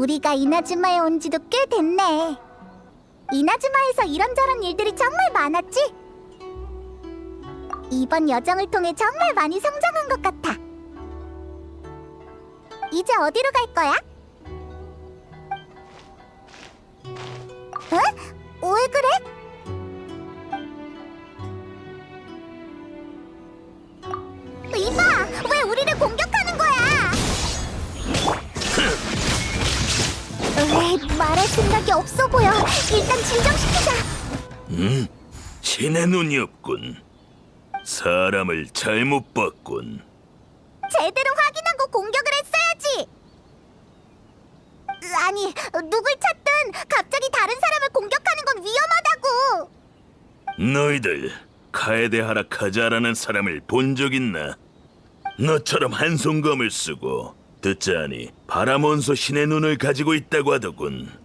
우리가 이나즈마에 온 지도 꽤 됐네. 이나즈마에서 이런저런 일들이 정말 많았지? 이번 여정을 통해 정말 많이 성장한 것 같아. 이제 어디로 갈 거야? 응? 왜 그래? 이봐! 왜 우리를 공격하는 거야? 말할 생각이 없어 보여. 일단 진정시키자. 신의 눈이 없군. 사람을 잘못 봤군. 제대로 확인하고 공격을 했어야지. 아니, 누굴 찾든 갑자기 다른 사람을 공격하는 건 위험하다고. 너희들 카에데하라 카자라는 사람을 본 적 있나? 너처럼 한송검을 쓰고 듣자하니 바라몬소 신의 눈을 가지고 있다고 하더군.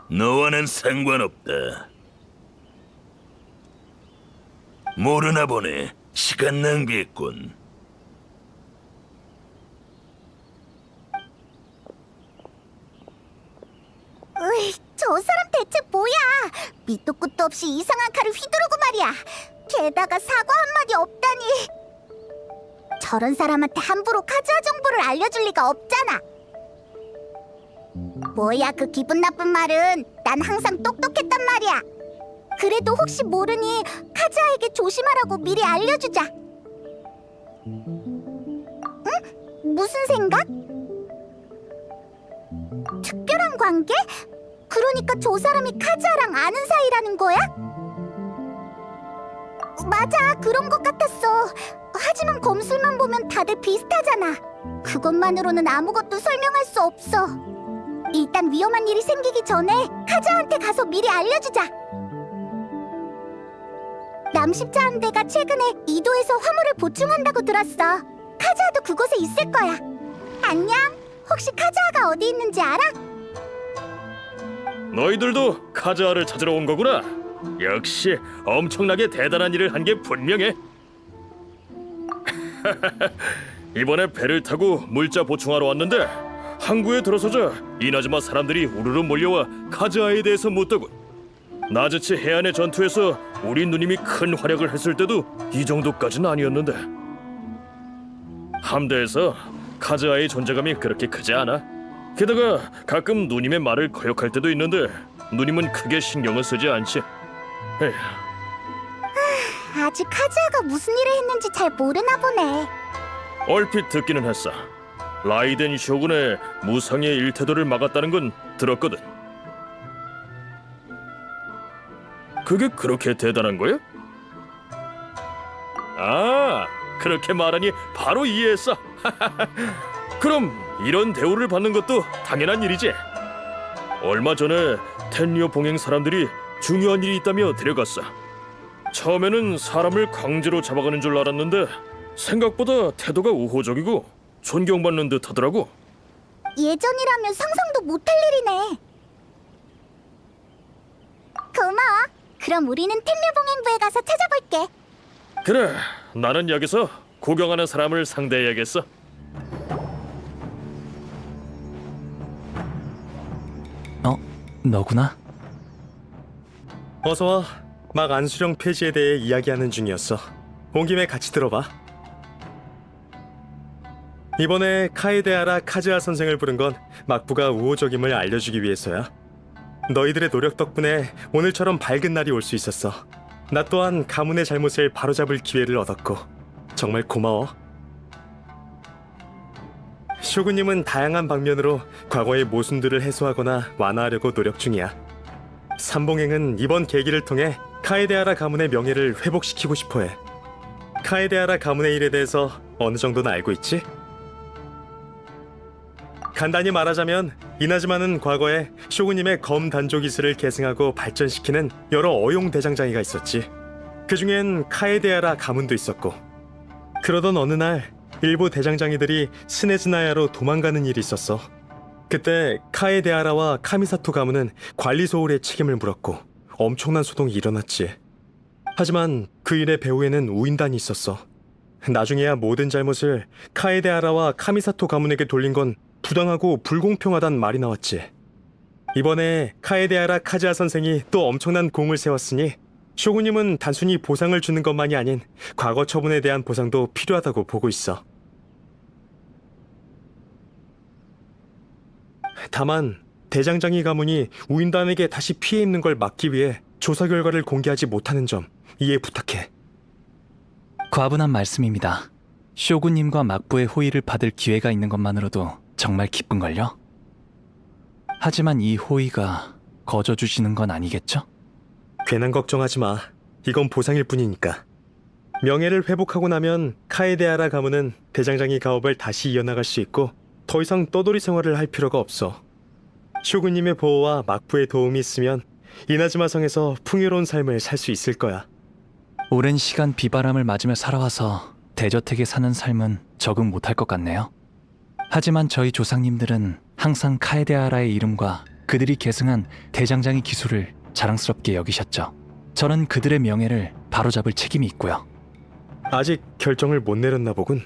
너와는 상관없다. 모르나 보네. 시간 낭비했군. 저 사람 대체 뭐야? 밑도 끝도 없이 이상한 칼을 휘두르고 말이야. 게다가 사과 한마디 없다니. 저런 사람한테 함부로 카즈아 정보를 알려줄 리가 없잖아. 뭐야 그 기분 나쁜 말은. 난 항상 똑똑했단 말이야. 그래도 혹시 모르니 카즈아에게 조심하라고 미리 알려주자. 응? 무슨 생각? 특별한 관계? 그러니까 저 사람이 카즈아랑 아는 사이라는 거야? 맞아, 그런 것 같았어. 하지만 검술만 보면 다들 비슷하잖아. 그것만으로는 아무것도 설명할 수 없어. 일단 위험한 일이 생기기 전에 카즈아한테 가서 미리 알려주자. 남십자 함대가 최근에 이도에서 화물을 보충한다고 들었어. 카즈아도 그곳에 있을 거야. 안녕. 혹시 카즈아가 어디 있는지 알아? 너희들도 카즈아를 찾으러 온 거구나. 역시 엄청나게 대단한 일을 한 게 분명해. 이번에 배를 타고 물자 보충하러 왔는데 항구에 들어서자 이나즈마 사람들이 우르르 몰려와 카즈아에 대해서 묻더군. 나즈치 해안의 전투에서 우리 누님이 큰 활약을 했을 때도 이 정도까지는 아니었는데 함대에서 카즈아의 존재감이 그렇게 크지 않아. 게다가 가끔 누님의 말을 거역할 때도 있는데 누님은 크게 신경을 쓰지 않지. 에휴. 아직 카즈아가 무슨 일을 했는지 잘 모르나 보네. 얼핏 듣기는 했어. 라이덴 쇼군의 무상의 일태도를 막았다는 건 들었거든. 그게 그렇게 대단한 거야? 아, 그렇게 말하니 바로 이해했어. 그럼 이런 대우를 받는 것도 당연한 일이지. 얼마 전에 텐리오 봉행 사람들이 중요한 일이 있다며 데려갔어. 처음에는 사람을 강제로 잡아가는 줄 알았는데 생각보다 태도가 우호적이고 존경받는 듯 하더라고. 예전이라면 상상도 못할 일이네. 고마워. 그럼 우리는 텐류봉행부에 가서 찾아볼게. 그래, 나는 여기서 구경하는 사람을 상대해야겠어. 너구나? 어서와. 막 안수령 폐지에 대해 이야기하는 중이었어. 온 김에 같이 들어봐. 이번에 카에데하라 카즈아 선생을 부른 건 막부가 우호적임을 알려주기 위해서야. 너희들의 노력 덕분에 오늘처럼 밝은 날이 올 수 있었어. 나 또한 가문의 잘못을 바로잡을 기회를 얻었고 정말 고마워. 쇼군님은 다양한 방면으로 과거의 모순들을 해소하거나 완화하려고 노력 중이야. 삼봉행은 이번 계기를 통해 카에데하라 가문의 명예를 회복시키고 싶어해. 카에데하라 가문의 일에 대해서 어느 정도는 알고 있지? 간단히 말하자면 이나즈마는 과거에 쇼군님의 검 단조 기술을 계승하고 발전시키는 여러 어용 대장장이가 있었지. 그중엔 카에데하라 가문도 있었고. 그러던 어느 날 일부 대장장이들이 스네즈나야로 도망가는 일이 있었어. 그때 카에데하라와 카미사토 가문은 관리 소홀의 책임을 물었고 엄청난 소동이 일어났지. 하지만 그 일의 배후에는 우인단이 있었어. 나중에야 모든 잘못을 카에데하라와 카미사토 가문에게 돌린 건 부당하고 불공평하단 말이 나왔지. 이번에 카에데하라 카즈하 선생이 또 엄청난 공을 세웠으니 쇼군님은 단순히 보상을 주는 것만이 아닌 과거 처분에 대한 보상도 필요하다고 보고 있어. 다만 대장장이 가문이 우인단에게 다시 피해 입는 걸 막기 위해 조사 결과를 공개하지 못하는 점 이해 부탁해. 과분한 말씀입니다. 쇼군님과 막부의 호의를 받을 기회가 있는 것만으로도 정말 기쁜걸요? 하지만 이 호의가 거저 주시는 건 아니겠죠? 괜한 걱정하지 마. 이건 보상일 뿐이니까. 명예를 회복하고 나면 카에데하라 가문은 대장장이 가업을 다시 이어나갈 수 있고 더 이상 떠돌이 생활을 할 필요가 없어. 쇼군님의 보호와 막부의 도움이 있으면 이나즈마 성에서 풍요로운 삶을 살 수 있을 거야. 오랜 시간 비바람을 맞으며 살아와서 대저택에 사는 삶은 적응 못할 것 같네요. 하지만 저희 조상님들은 항상 카에데하라의 이름과 그들이 계승한 대장장이 기술을 자랑스럽게 여기셨죠. 저는 그들의 명예를 바로잡을 책임이 있고요. 아직 결정을 못 내렸나 보군.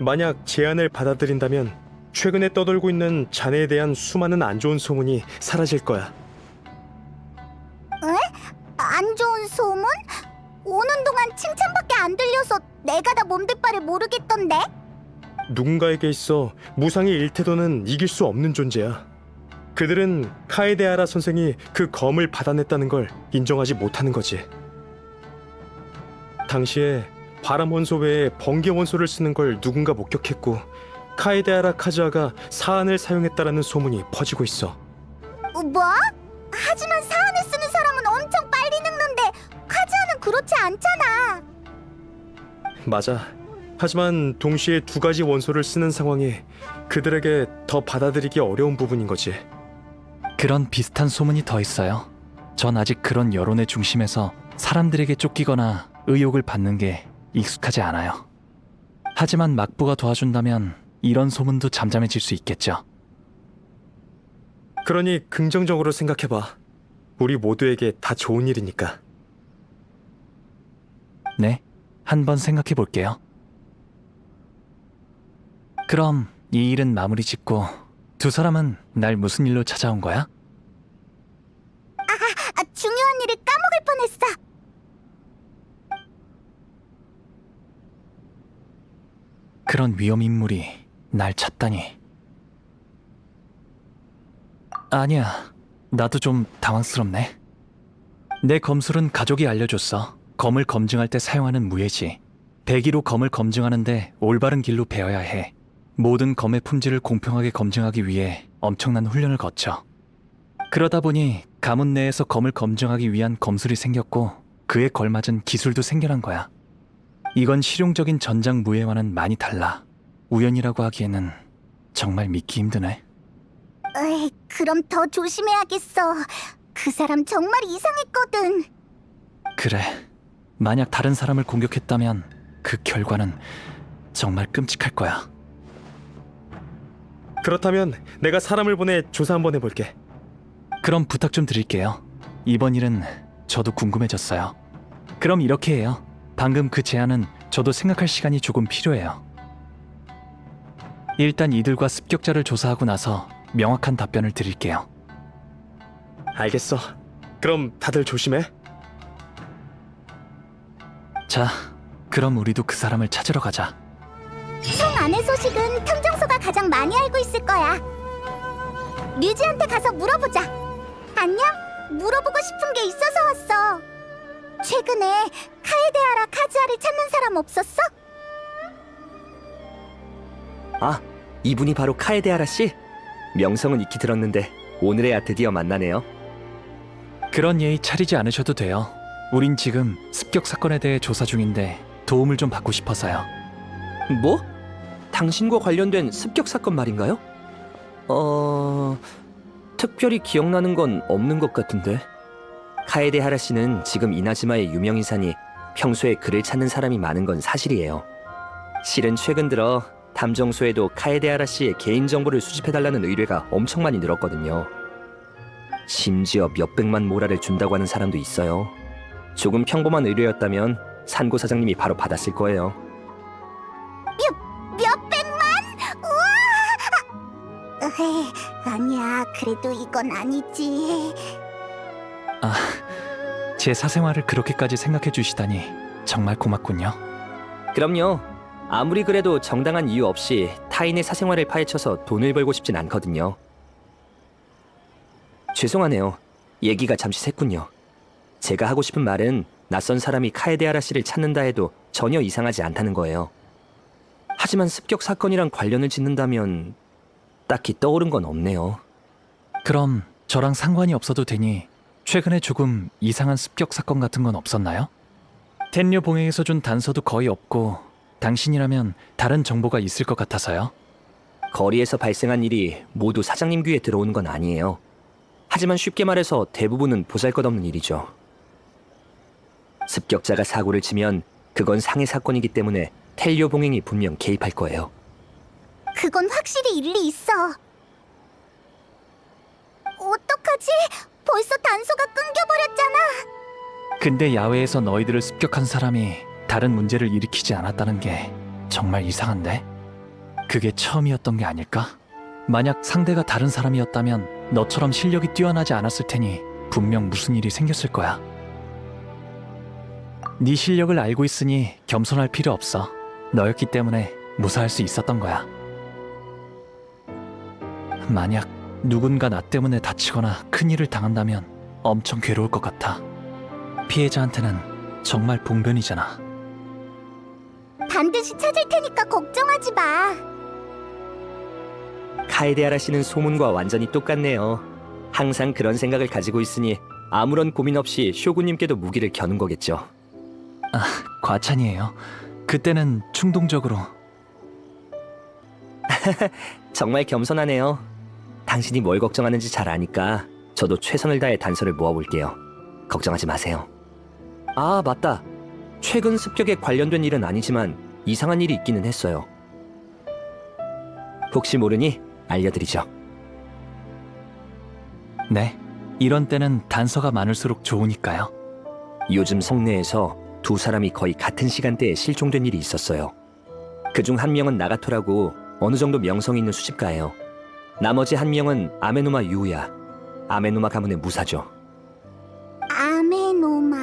만약 제안을 받아들인다면 최근에 떠돌고 있는 자네에 대한 수많은 안 좋은 소문이 사라질 거야. 안 좋은 소문? 오는 동안 칭찬밖에 안 들려서 내가 다 몸둘 바를 모르겠던데? 누군가에게 있어 무상의 일태도는 이길 수 없는 존재야. 그들은 카에데하라 선생이 그 검을 받아냈다는 걸 인정하지 못하는 거지. 당시에 바람 원소 외에 번개 원소를 쓰는 걸 누군가 목격했고 카에데하라 카즈하가 사안을 사용했다라는 소문이 퍼지고 있어. 뭐? 하지만 사안을 쓰는 사람은 엄청 빨리 늙는데 카즈하는 그렇지 않잖아. 맞아. 하지만 동시에 두 가지 원소를 쓰는 상황이 그들에게 더 받아들이기 어려운 부분인 거지. 그런 비슷한 소문이 더 있어요. 전 아직 그런 여론의 중심에서 사람들에게 쫓기거나 의욕을 받는 게 익숙하지 않아요. 하지만 막부가 도와준다면 이런 소문도 잠잠해질 수 있겠죠. 그러니 긍정적으로 생각해봐. 우리 모두에게 다 좋은 일이니까. 네, 한번 생각해 볼게요. 그럼 이 일은 마무리 짓고 두 사람은 날 무슨 일로 찾아온 거야? 중요한 일을 까먹을 뻔했어. 그런 위험 인물이 날 찾다니. 아니야, 나도 좀 당황스럽네. 내 검술은 가족이 알려줬어. 검을 검증할 때 사용하는 무예지. 대기로 검을 검증하는데 올바른 길로 배워야 해. 모든 검의 품질을 공평하게 검증하기 위해 엄청난 훈련을 거쳐. 그러다 보니 가문 내에서 검을 검증하기 위한 검술이 생겼고 그에 걸맞은 기술도 생겨난 거야. 이건 실용적인 전장 무예와는 많이 달라. 우연이라고 하기에는 정말 믿기 힘드네. 에이, 그럼 더 조심해야겠어. 그 사람 정말 이상했거든. 그래, 만약 다른 사람을 공격했다면 그 결과는 정말 끔찍할 거야. 그렇다면 내가 사람을 보내 조사 한번 해볼게. 그럼 부탁 좀 드릴게요. 이번 일은 저도 궁금해졌어요. 그럼 이렇게 해요. 방금 그 제안은 저도 생각할 시간이 조금 필요해요. 일단 이들과 습격자를 조사하고 나서 명확한 답변을 드릴게요. 알겠어. 그럼 다들 조심해. 자, 그럼 우리도 그 사람을 찾으러 가자. 성 안의 소식은 탐정소가 가장 많이 알고 있을 거야. 류지한테 가서 물어보자. 안녕? 물어보고 싶은 게 있어서 왔어. 최근에 카에데하라 카즈하를 찾는 사람 없었어? 아, 이분이 바로 카에데하라 씨? 명성은 익히 들었는데 오늘에야 드디어 만나네요. 그런 예의 차리지 않으셔도 돼요. 우린 지금 습격 사건에 대해 조사 중인데 도움을 좀 받고 싶어서요. 뭐? 당신과 관련된 습격 사건 말인가요? 특별히 기억나는 건 없는 것 같은데. 카에데하라 씨는 지금 이나즈마의 유명인사니 평소에 그를 찾는 사람이 많은 건 사실이에요. 실은 최근 들어 탐정소에도 카에데하라 씨의 개인정보를 수집해달라는 의뢰가 엄청 많이 늘었거든요. 심지어 몇백만 모라를 준다고 하는 사람도 있어요. 조금 평범한 의뢰였다면 산고 사장님이 바로 받았을 거예요. 몇백만? 우와! 아니야, 그래도 이건 아니지. 제 사생활을 그렇게까지 생각해 주시다니 정말 고맙군요. 그럼요. 아무리 그래도 정당한 이유 없이 타인의 사생활을 파헤쳐서 돈을 벌고 싶진 않거든요. 죄송하네요. 얘기가 잠시 샜군요. 제가 하고 싶은 말은 낯선 사람이 카에데하라 씨를 찾는다 해도 전혀 이상하지 않다는 거예요. 하지만 습격 사건이랑 관련을 짓는다면 딱히 떠오른 건 없네요. 그럼 저랑 상관이 없어도 되니 최근에 조금 이상한 습격 사건 같은 건 없었나요? 텐류 봉행에서 준 단서도 거의 없고 당신이라면 다른 정보가 있을 것 같아서요. 거리에서 발생한 일이 모두 사장님 귀에 들어오는 건 아니에요. 하지만 쉽게 말해서 대부분은 보잘것없는 일이죠. 습격자가 사고를 치면 그건 상해 사건이기 때문에 텔리오 봉행이 분명 개입할 거예요. 그건 확실히 일리 있어. 어떡하지? 벌써 단서가 끊겨버렸잖아. 근데 야외에서 너희들을 습격한 사람이 다른 문제를 일으키지 않았다는 게 정말 이상한데? 그게 처음이었던 게 아닐까? 만약 상대가 다른 사람이었다면 너처럼 실력이 뛰어나지 않았을 테니 분명 무슨 일이 생겼을 거야. 네 실력을 알고 있으니 겸손할 필요 없어. 너였기 때문에 무사할 수 있었던 거야. 만약 누군가 나 때문에 다치거나 큰일을 당한다면 엄청 괴로울 것 같아. 피해자한테는 정말 봉변이잖아. 반드시 찾을 테니까 걱정하지 마. 카에데하라 씨는 소문과 완전히 똑같네요. 항상 그런 생각을 가지고 있으니 아무런 고민 없이 쇼군님께도 무기를 겨눈 거겠죠. 과찬이에요. 그때는 충동적으로. 정말 겸손하네요. 당신이 뭘 걱정하는지 잘 아니까 저도 최선을 다해 단서를 모아볼게요. 걱정하지 마세요. 아, 맞다. 최근 습격에 관련된 일은 아니지만 이상한 일이 있기는 했어요. 혹시 모르니 알려드리죠. 네, 이런 때는 단서가 많을수록 좋으니까요. 요즘 성내에서 두 사람이 거의 같은 시간대에 실종된 일이 있었어요. 그중 한 명은 나가토라고 어느 정도 명성 있는 수집가예요. 나머지 한 명은 아메노마 유우야. 아메노마 가문의 무사죠. 아메노마.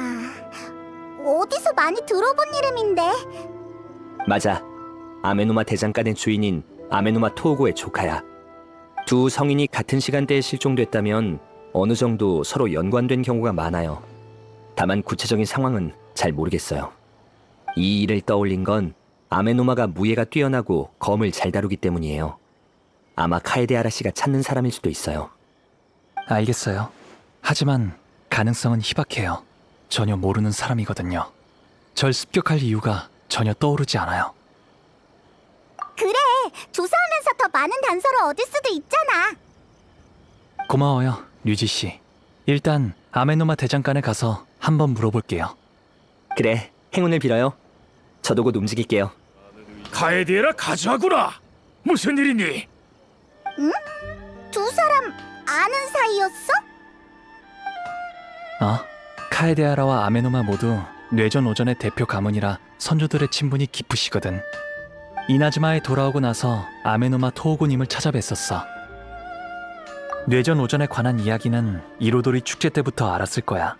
어디서 많이 들어본 이름인데? 맞아. 아메노마 대장간의 주인인 아메노마 토오고의 조카야. 두 성인이 같은 시간대에 실종됐다면 어느 정도 서로 연관된 경우가 많아요. 다만 구체적인 상황은 잘 모르겠어요. 이 일을 떠올린 건 아메노마가 무예가 뛰어나고 검을 잘 다루기 때문이에요. 아마 카에데하라 씨가 찾는 사람일 수도 있어요. 알겠어요. 하지만 가능성은 희박해요. 전혀 모르는 사람이거든요. 절 습격할 이유가 전혀 떠오르지 않아요. 그래, 조사하면서 더 많은 단서를 얻을 수도 있잖아. 고마워요, 류지 씨. 일단 아메노마 대장간에 가서 한번 물어볼게요. 그래, 행운을 빌어요. 저도 곧 움직일게요. 카에데하라 가자구나. 무슨 일이니? 두 사람 아는 사이였어? 카에데하라와 아메노마 모두 뇌전 오전의 대표 가문이라 선조들의 친분이 깊으시거든. 이나즈마에 돌아오고 나서 아메노마 토오고님을 찾아뵀었어. 뇌전 오전에 관한 이야기는 이로도리 축제 때부터 알았을 거야.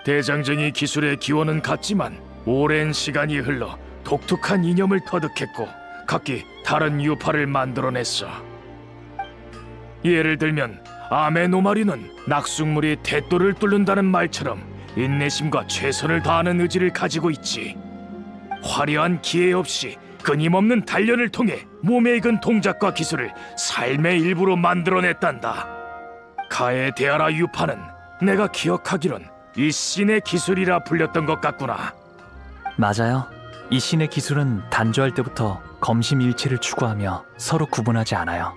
대장쟁이 기술의 기원은 같지만 오랜 시간이 흘러 독특한 이념을 터득했고 각기 다른 유파를 만들어냈어. 예를 들면 아메노마리는 낙숫물이 대도를 뚫는다는 말처럼 인내심과 최선을 다하는 의지를 가지고 있지. 화려한 기회 없이 끊임없는 단련을 통해 몸에 익은 동작과 기술을 삶의 일부로 만들어냈단다. 카에데하라 유파는 내가 기억하기론 이 신의 기술이라 불렸던 것 같구나. 맞아요. 이 신의 기술은 단조할 때부터 검심일체를 추구하며 서로 구분하지 않아요.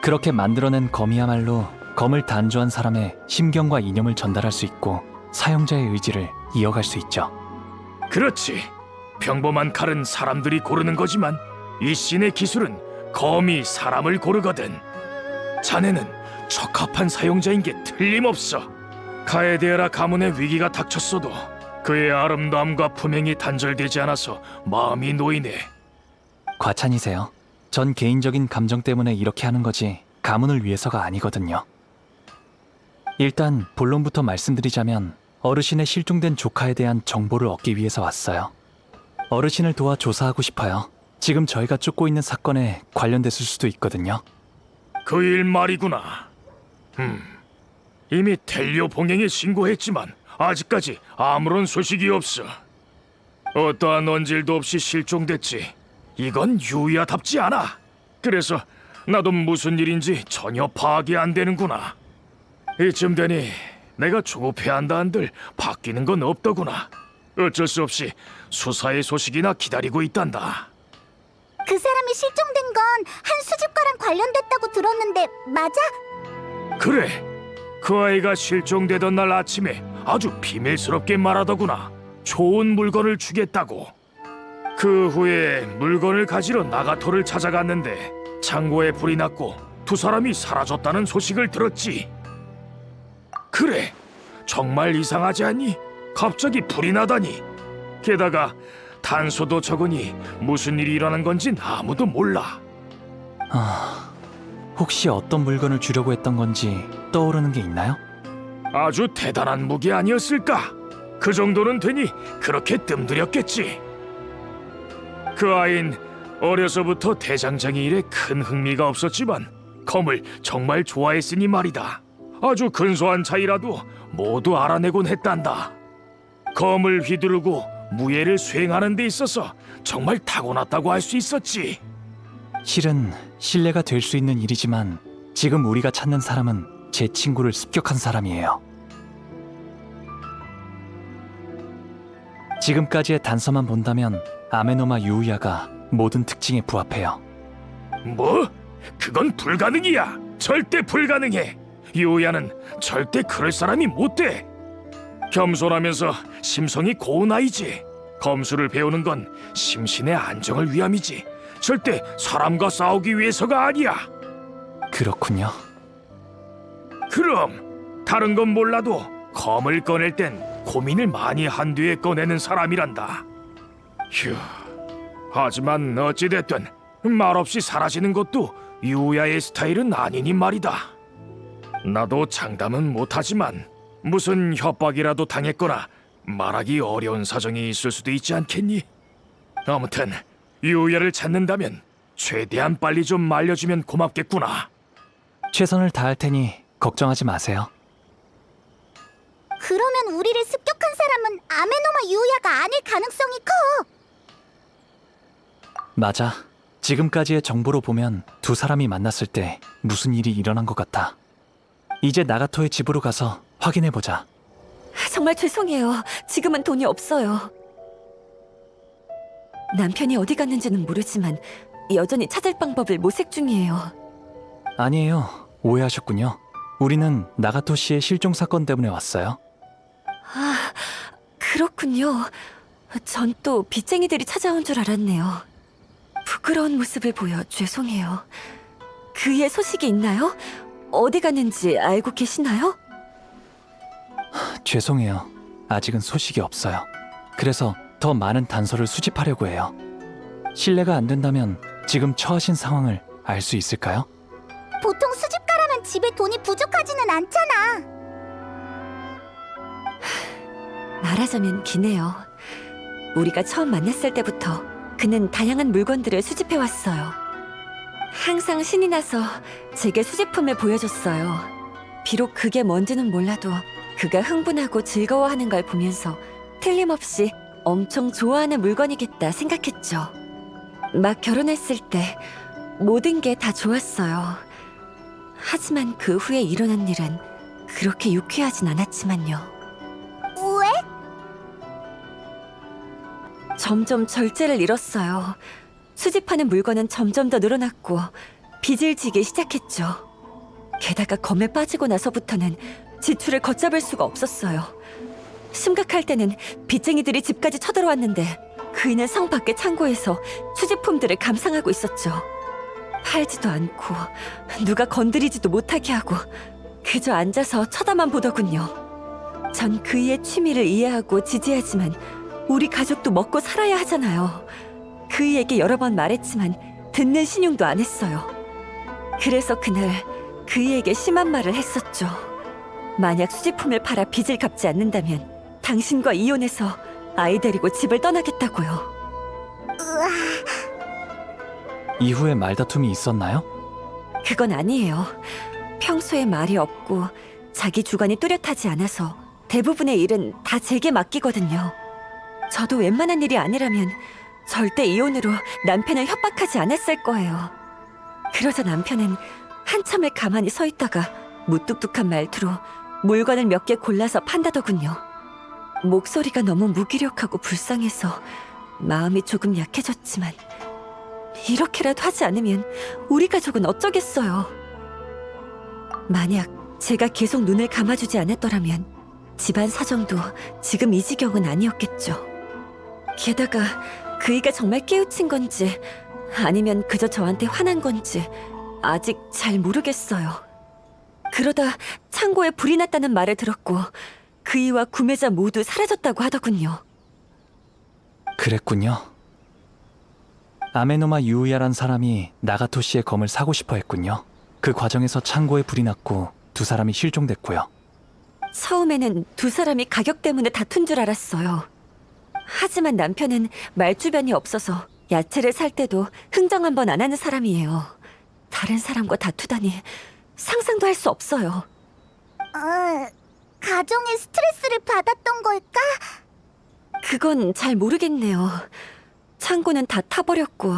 그렇게 만들어낸 검이야말로 검을 단조한 사람의 심경과 이념을 전달할 수 있고 사용자의 의지를 이어갈 수 있죠. 그렇지. 평범한 칼은 사람들이 고르는 거지만 이 신의 기술은 검이 사람을 고르거든. 자네는 적합한 사용자인 게 틀림없어. 카에데하라 가문의 위기가 닥쳤어도 그의 아름다움과 품행이 단절되지 않아서 마음이 놓이네. 과찬이세요. 전 개인적인 감정 때문에 이렇게 하는 거지 가문을 위해서가 아니거든요. 일단 본론부터 말씀드리자면 어르신의 실종된 조카에 대한 정보를 얻기 위해서 왔어요. 어르신을 도와 조사하고 싶어요. 지금 저희가 쫓고 있는 사건에 관련됐을 수도 있거든요. 그 일 말이구나. 이미 텔리오 봉행에 신고했지만 아직까지 아무런 소식이 없어. 어떠한 언질도 없이 실종됐지. 이건 유야답지 않아. 그래서 나도 무슨 일인지 전혀 파악이 안 되는구나. 이쯤 되니 내가 조급해야 한다 한들 바뀌는 건 없더구나. 어쩔 수 없이 수사의 소식이나 기다리고 있단다. 그 사람이 실종된 건 한 수집가랑 관련됐다고 들었는데 맞아? 그래, 그 아이가 실종되던 날 아침에 아주 비밀스럽게 말하더구나. 좋은 물건을 주겠다고. 그 후에 물건을 가지러 나가토를 찾아갔는데 창고에 불이 났고 두 사람이 사라졌다는 소식을 들었지. 그래, 정말 이상하지 않니? 갑자기 불이 나다니. 게다가 단서도 적으니 무슨 일이 일어난 건진 아무도 몰라. 혹시 어떤 물건을 주려고 했던 건지 떠오르는 게 있나요? 아주 대단한 무기 아니었을까? 그 정도는 되니 그렇게 뜸들였겠지. 그 아이는 어려서부터 대장장이 일에 큰 흥미가 없었지만 검을 정말 좋아했으니 말이다. 아주 근소한 차이라도 모두 알아내곤 했단다. 검을 휘두르고 무예를 수행하는 데 있어서 정말 타고났다고 할 수 있었지. 실은 신뢰가 될 수 있는 일이지만 지금 우리가 찾는 사람은 제 친구를 습격한 사람이에요. 지금까지의 단서만 본다면 아메노마 유우야가 모든 특징에 부합해요. 뭐? 그건 불가능이야. 절대 불가능해. 유야는 절대 그럴 사람이 못 돼. 겸손하면서 심성이 고운 아이지. 검술을 배우는 건 심신의 안정을 위함이지 절대 사람과 싸우기 위해서가 아니야. 그렇군요. 그럼 다른 건 몰라도 검을 꺼낼 땐 고민을 많이 한 뒤에 꺼내는 사람이란다. 휴. 하지만 어찌됐든 말없이 사라지는 것도 유야의 스타일은 아니니 말이다. 나도 장담은 못하지만 무슨 협박이라도 당했거나 말하기 어려운 사정이 있을 수도 있지 않겠니? 아무튼 유야를 찾는다면 최대한 빨리 좀 알려주면 고맙겠구나. 최선을 다할 테니 걱정하지 마세요. 그러면 우리를 습격한 사람은 아메노마 유야가 아닐 가능성이 커. 맞아. 지금까지의 정보로 보면 두 사람이 만났을 때 무슨 일이 일어난 것 같아. 이제 나가토의 집으로 가서 확인해보자. 정말 죄송해요. 지금은 돈이 없어요. 남편이 어디 갔는지는 모르지만 여전히 찾을 방법을 모색 중이에요. 아니에요. 오해하셨군요. 우리는 나가토 씨의 실종 사건 때문에 왔어요. 아, 그렇군요. 전 또 빚쟁이들이 찾아온 줄 알았네요. 부끄러운 모습을 보여 죄송해요. 그의 소식이 있나요? 어디 갔는지 알고 계시나요? 죄송해요. 아직은 소식이 없어요. 그래서 더 많은 단서를 수집하려고 해요. 신뢰가 안 된다면 지금 처하신 상황을 알 수 있을까요? 보통 수집가라면 집에 돈이 부족하지는 않잖아. 말하자면 기네요. 우리가 처음 만났을 때부터 그는 다양한 물건들을 수집해왔어요. 항상 신이 나서 제게 수집품을 보여줬어요. 비록 그게 뭔지는 몰라도 그가 흥분하고 즐거워하는 걸 보면서 틀림없이 엄청 좋아하는 물건이겠다 생각했죠. 막 결혼했을 때 모든 게 다 좋았어요. 하지만 그 후에 일어난 일은 그렇게 유쾌하진 않았지만요. 왜? 점점 절제를 잃었어요. 수집하는 물건은 점점 더 늘어났고 빚을 지기 시작했죠. 게다가 검에 빠지고 나서부터는 지출을 걷잡을 수가 없었어요. 심각할 때는 빚쟁이들이 집까지 쳐들어왔는데 그이는 성 밖의 창고에서 수집품들을 감상하고 있었죠. 팔지도 않고 누가 건드리지도 못하게 하고 그저 앉아서 쳐다만 보더군요. 전 그이의 취미를 이해하고 지지하지만 우리 가족도 먹고 살아야 하잖아요. 그이에게 여러 번 말했지만 듣는 신용도 안 했어요. 그래서 그날 그이에게 심한 말을 했었죠. 만약 수집품을 팔아 빚을 갚지 않는다면 당신과 이혼해서 아이 데리고 집을 떠나겠다고요. 이후에 말다툼이 있었나요? 그건 아니에요. 평소에 말이 없고 자기 주관이 뚜렷하지 않아서 대부분의 일은 다 제게 맡기거든요. 저도 웬만한 일이 아니라면 절대 이혼으로 남편을 협박하지 않았을 거예요. 그러자 남편은 한참을 가만히 서 있다가 무뚝뚝한 말투로 물건을 몇 개 골라서 판다더군요. 목소리가 너무 무기력하고 불쌍해서 마음이 조금 약해졌지만 이렇게라도 하지 않으면 우리 가족은 어쩌겠어요. 만약 제가 계속 눈을 감아주지 않았더라면 집안 사정도 지금 이 지경은 아니었겠죠. 게다가 그이가 정말 깨우친 건지 아니면 그저 저한테 화난 건지 아직 잘 모르겠어요. 그러다 창고에 불이 났다는 말을 들었고 그이와 구매자 모두 사라졌다고 하더군요. 그랬군요. 아메노마 유우야란 사람이 나가토 씨의 검을 사고 싶어 했군요. 그 과정에서 창고에 불이 났고 두 사람이 실종됐고요. 처음에는 두 사람이 가격 때문에 다툰 줄 알았어요. 하지만 남편은 말주변이 없어서 야채를 살 때도 흥정 한 번 안 하는 사람이에요. 다른 사람과 다투다니 상상도 할 수 없어요. 가정에 스트레스를 받았던 걸까? 그건 잘 모르겠네요. 창고는 다 타버렸고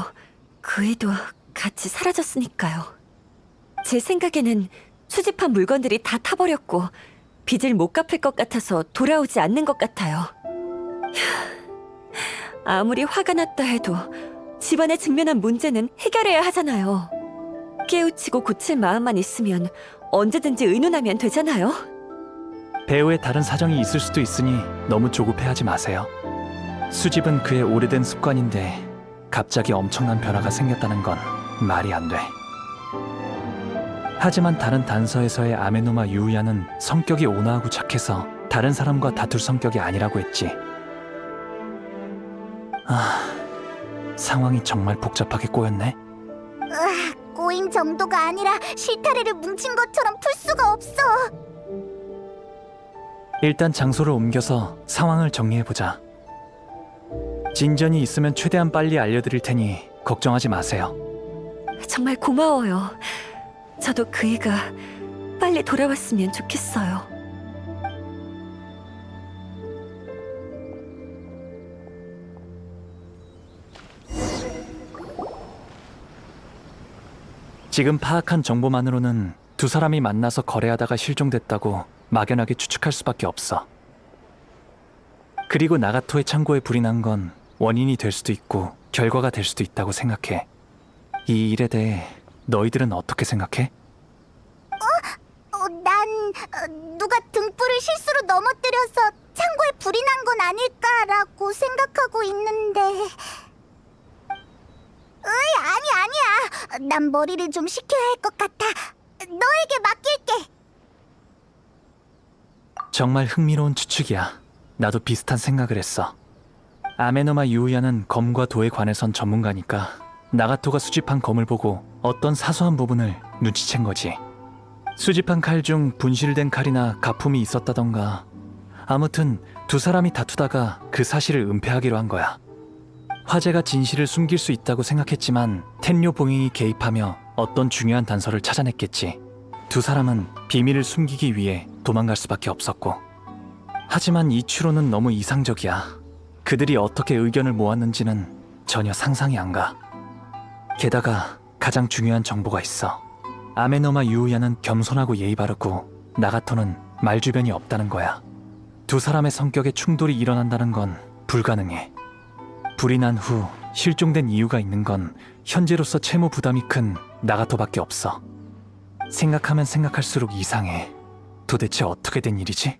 그애도 같이 사라졌으니까요. 제 생각에는 수집한 물건들이 다 타버렸고 빚을 못 갚을 것 같아서 돌아오지 않는 것 같아요. 아무리 화가 났다 해도 집안에 직면한 문제는 해결해야 하잖아요. 깨우치고 고칠 마음만 있으면 언제든지 의논하면 되잖아요. 배우의 다른 사정이 있을 수도 있으니 너무 조급해하지 마세요. 수집은 그의 오래된 습관인데 갑자기 엄청난 변화가 생겼다는 건 말이 안 돼. 하지만 다른 단서에서의 아메노마 유우야는 성격이 온화하고 착해서 다른 사람과 다툴 성격이 아니라고 했지. 상황이 정말 복잡하게 꼬였네. 꼬인 정도가 아니라 실타래를 뭉친 것처럼 풀 수가 없어. 일단 장소를 옮겨서 상황을 정리해보자. 진전이 있으면 최대한 빨리 알려드릴 테니 걱정하지 마세요. 정말 고마워요. 저도 그이가 빨리 돌아왔으면 좋겠어요. 지금 파악한 정보만으로는 두 사람이 만나서 거래하다가 실종됐다고 막연하게 추측할 수밖에 없어. 그리고 나가토의 창고에 불이 난 건 원인이 될 수도 있고 결과가 될 수도 있다고 생각해. 이 일에 대해 너희들은 어떻게 생각해? 난 누가 등불을 실수로 넘어뜨려서 창고에 불이 난 건 아닐까라고 생각하고 있는데. 아니야. 난 머리를 좀 식혀야 할 것 같아. 너에게 맡길게. 정말 흥미로운 추측이야. 나도 비슷한 생각을 했어. 아메노마 유우야는 검과 도에 관해선 전문가니까 나가토가 수집한 검을 보고 어떤 사소한 부분을 눈치챈 거지. 수집한 칼 중 분실된 칼이나 가품이 있었다던가. 아무튼 두 사람이 다투다가 그 사실을 은폐하기로 한 거야. 화재가 진실을 숨길 수 있다고 생각했지만 텐료 봉행이 개입하며 어떤 중요한 단서를 찾아냈겠지. 두 사람은 비밀을 숨기기 위해 도망갈 수밖에 없었고. 하지만 이 추론은 너무 이상적이야. 그들이 어떻게 의견을 모았는지는 전혀 상상이 안 가. 게다가 가장 중요한 정보가 있어. 아메노마 유우야는 겸손하고 예의 바르고 나가토는 말주변이 없다는 거야. 두 사람의 성격에 충돌이 일어난다는 건 불가능해. 불이 난 후 실종된 이유가 있는 건 현재로서 채무 부담이 큰 나가토밖에 없어. 생각하면 생각할수록 이상해. 도대체 어떻게 된 일이지?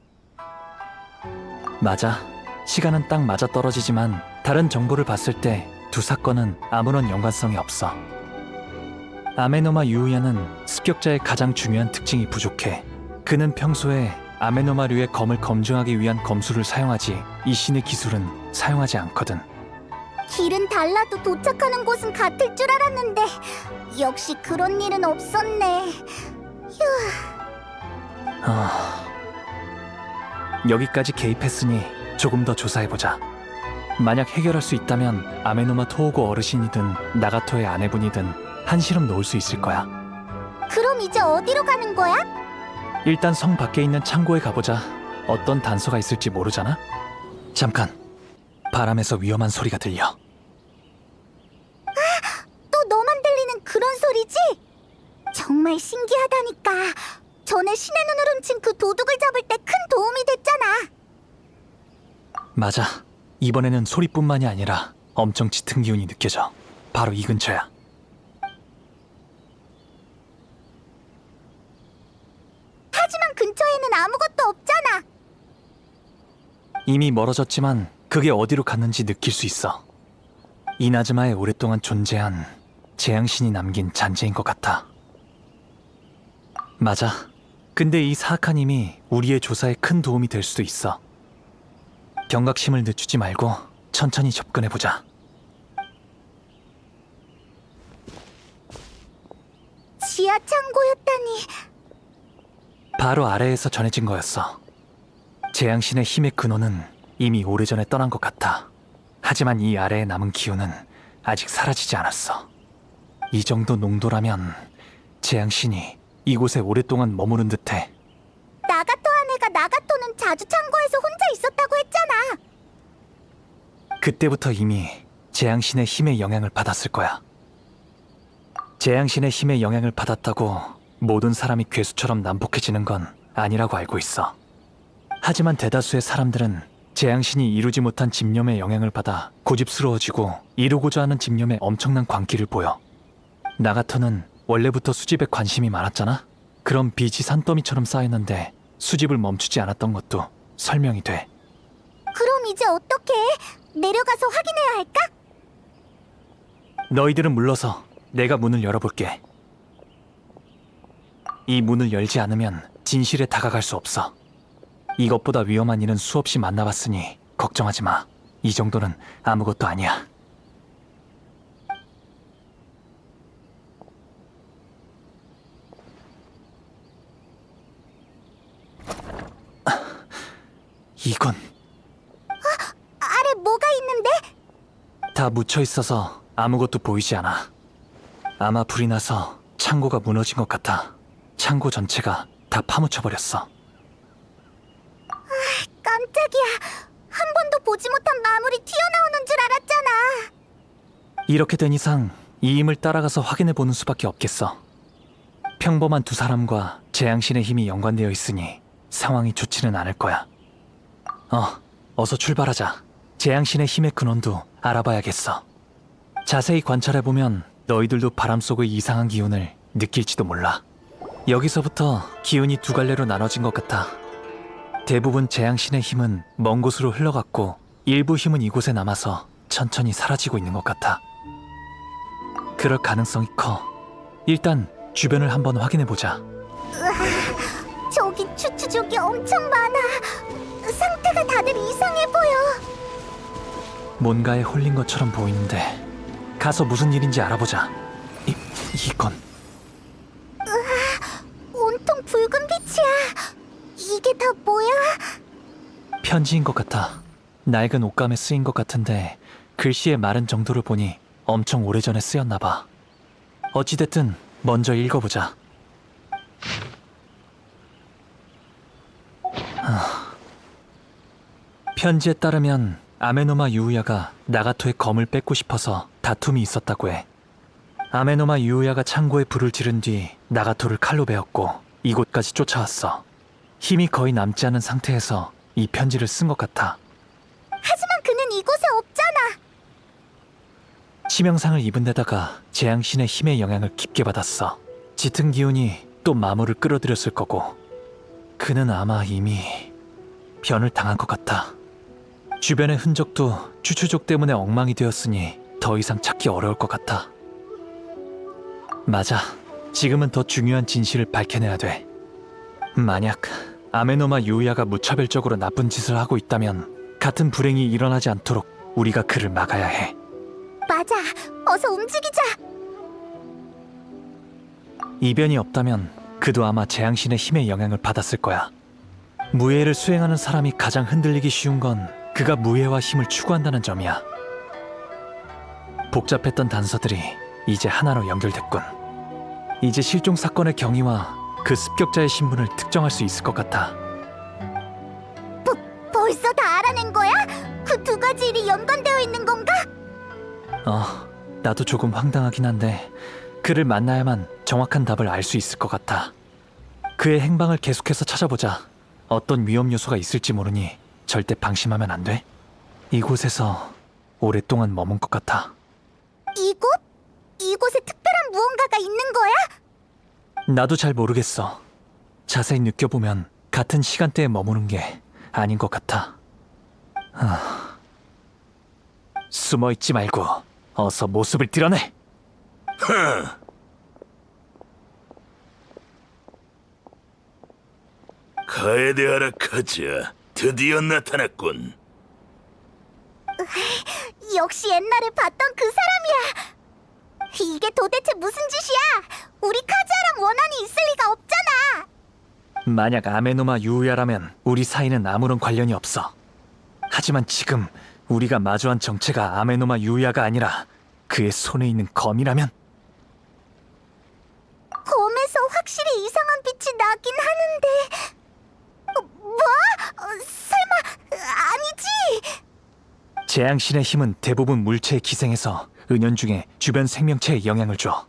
맞아. 시간은 딱 맞아 떨어지지만 다른 정보를 봤을 때 두 사건은 아무런 연관성이 없어. 아메노마 유우야는 습격자의 가장 중요한 특징이 부족해. 그는 평소에 아메노마류의 검을 검증하기 위한 검술을 사용하지 이 신의 기술은 사용하지 않거든. 길은 달라도 도착하는 곳은 같을 줄 알았는데 역시 그런 일은 없었네. 여기까지 개입했으니 조금 더 조사해보자. 만약 해결할 수 있다면 아메노마 토오고 어르신이든 나가토의 아내분이든 한시름 놓을 수 있을 거야. 그럼 이제 어디로 가는 거야? 일단 성 밖에 있는 창고에 가보자. 어떤 단서가 있을지 모르잖아? 잠깐, 바람에서 위험한 소리가 들려. 또 너만 들리는 그런 소리지? 정말 신기하다니까. 전에 신의 눈을 훔친 그 도둑을 잡을 때 큰 도움이 됐잖아. 맞아. 이번에는 소리뿐만이 아니라 엄청 짙은 기운이 느껴져. 바로 이 근처야. 하지만 근처에는 아무것도 없잖아. 이미 멀어졌지만 그게 어디로 갔는지 느낄 수 있어. 이나즈마에 오랫동안 존재한 재앙신이 남긴 잔재인 것 같아. 맞아. 근데 이 사악한 힘이 우리의 조사에 큰 도움이 될 수도 있어. 경각심을 늦추지 말고 천천히 접근해보자. 지하 창고였다니. 바로 아래에서 전해진 거였어. 재앙신의 힘의 근원은 이미 오래전에 떠난 것 같아. 하지만 이 아래에 남은 기운은 아직 사라지지 않았어. 이 정도 농도라면 재앙신이 이곳에 오랫동안 머무른 듯해. 나가토 아내가 나가토는 자주 창고에서 혼자 있었다고 했잖아. 그때부터 이미 재앙신의 힘의 영향을 받았을 거야. 재앙신의 힘의 영향을 받았다고 모든 사람이 괴수처럼 난폭해지는 건 아니라고 알고 있어. 하지만 대다수의 사람들은 재앙신이 이루지 못한 집념의 영향을 받아 고집스러워지고 이루고자 하는 집념에 엄청난 광기를 보여. 나가토는 원래부터 수집에 관심이 많았잖아? 그럼 빚이 산더미처럼 쌓였는데 수집을 멈추지 않았던 것도 설명이 돼. 그럼 이제 어떻게 해? 내려가서 확인해야 할까? 너희들은 물러서 내가 문을 열어볼게. 이 문을 열지 않으면 진실에 다가갈 수 없어. 이것보다 위험한 일은 수없이 만나봤으니 걱정하지 마. 이 정도는 아무것도 아니야. 이건 아래 뭐가 있는데? 다 묻혀 있어서 아무것도 보이지 않아. 아마 불이 나서 창고가 무너진 것 같아. 창고 전체가 다 파묻혀버렸어. 깜짝이야. 한 번도 보지 못한 마물이 튀어나오는 줄 알았잖아. 이렇게 된 이상 이 힘을 따라가서 확인해 보는 수밖에 없겠어. 평범한 두 사람과 재앙신의 힘이 연관되어 있으니 상황이 좋지는 않을 거야. 어서 출발하자. 재앙신의 힘의 근원도 알아봐야겠어. 자세히 관찰해보면 너희들도 바람 속의 이상한 기운을 느낄지도 몰라. 여기서부터 기운이 두 갈래로 나눠진 것 같아. 대부분 재앙신의 힘은 먼 곳으로 흘러갔고 일부 힘은 이곳에 남아서 천천히 사라지고 있는 것 같아. 그럴 가능성이 커. 일단 주변을 한번 확인해보자. 저기 추추족이 엄청 많아. 상태가 다들 이상해 보여. 뭔가에 홀린 것처럼 보이는데 가서 무슨 일인지 알아보자. 이건 온통 붉은 빛이야. 이게 다 뭐야? 편지인 것 같아. 낡은 옷감에 쓰인 것 같은데 글씨의 마른 정도를 보니 엄청 오래전에 쓰였나 봐. 어찌됐든 먼저 읽어보자. 편지에 따르면 아메노마 유우야가 나가토의 검을 뺏고 싶어서 다툼이 있었다고 해. 아메노마 유우야가 창고에 불을 지른 뒤 나가토를 칼로 베었고 이곳까지 쫓아왔어. 힘이 거의 남지 않은 상태에서 이 편지를 쓴 것 같아. 하지만 그는 이곳에 없잖아. 치명상을 입은 데다가 재앙신의 힘의 영향을 깊게 받았어. 짙은 기운이 또 마물을 끌어들였을 거고 그는 아마 이미 변을 당한 것 같아. 주변의 흔적도 추추족 때문에 엉망이 되었으니 더 이상 찾기 어려울 것 같아. 맞아. 지금은 더 중요한 진실을 밝혀내야 돼. 만약 아메노마 유우야가 무차별적으로 나쁜 짓을 하고 있다면 같은 불행이 일어나지 않도록 우리가 그를 막아야 해. 맞아, 어서 움직이자. 이변이 없다면 그도 아마 재앙신의 힘의 영향을 받았을 거야. 무예를 수행하는 사람이 가장 흔들리기 쉬운 건 그가 무예와 힘을 추구한다는 점이야. 복잡했던 단서들이 이제 하나로 연결됐군. 이제 실종 사건의 경위와 그 습격자의 신분을 특정할 수 있을 것 같아. 벌써 다 알아낸 거야? 그 두 가지 일이 연관되어 있는 건가? 나도 조금 황당하긴 한데 그를 만나야만 정확한 답을 알 수 있을 것 같아. 그의 행방을 계속해서 찾아보자. 어떤 위험 요소가 있을지 모르니 절대 방심하면 안 돼. 이곳에서 오랫동안 머문 것 같아. 이곳? 이곳에 특별한 무언가가 있는 거야? 나도 잘 모르겠어. 자세히 느껴보면 같은 시간대에 머무는 게 아닌 것 같아. 숨어있지 말고 어서 모습을 드러내. 카에데하라 카즈야, 드디어 나타났군. 역시 옛날에 봤던 그 사람이야. 이게 도대체 무슨 짓이야? 우리 카즈아랑 원한이 있을 리가 없잖아. 만약 아메노마 유우야라면 우리 사이는 아무런 관련이 없어. 하지만 지금 우리가 마주한 정체가 아메노마 유우야가 아니라 그의 손에 있는 검이라면? 검에서 확실히 이상한 빛이 나긴 하는데 뭐? 설마 아니지? 재앙신의 힘은 대부분 물체에 기생해서 은연중에 주변 생명체에 영향을 줘.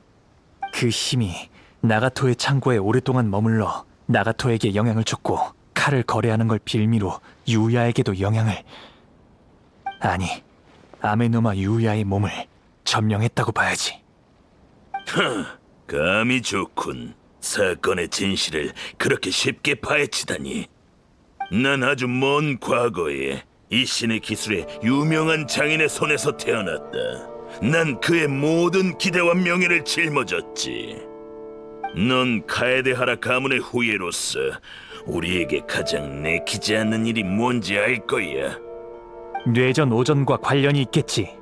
그 힘이 나가토의 창고에 오랫동안 머물러 나가토에게 영향을 줬고 칼을 거래하는 걸 빌미로 유우야에게도 영향을... 아니, 아메노마 유우야의 몸을 점령했다고 봐야지. 감이 좋군. 사건의 진실을 그렇게 쉽게 파헤치다니. 난 아주 먼 과거에 이 신의 기술에 유명한 장인의 손에서 태어났다. 난 그의 모든 기대와 명예를 짊어졌지. 넌 카에데하라 가문의 후예로서 우리에게 가장 내키지 않는 일이 뭔지 알 거야. 뇌전 오전과 관련이 있겠지.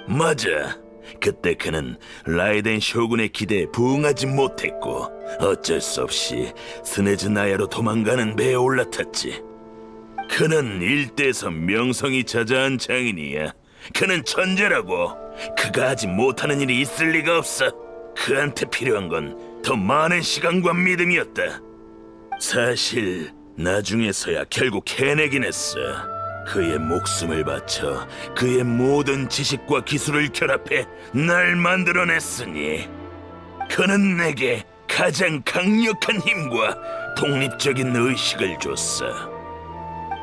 맞아. 그때 그는 라이덴 쇼군의 기대에 부응하지 못했고 어쩔 수 없이 스네즈 나야로 도망가는 배에 올라탔지. 그는 일대에서 명성이 자자한 장인이야. 그는 천재라고. 그가 하지 못하는 일이 있을 리가 없어. 그한테 필요한 건 더 많은 시간과 믿음이었다. 사실 나중에서야 결국 해내긴 했어. 그의 목숨을 바쳐 그의 모든 지식과 기술을 결합해 날 만들어냈으니 그는 내게 가장 강력한 힘과 독립적인 의식을 줬어.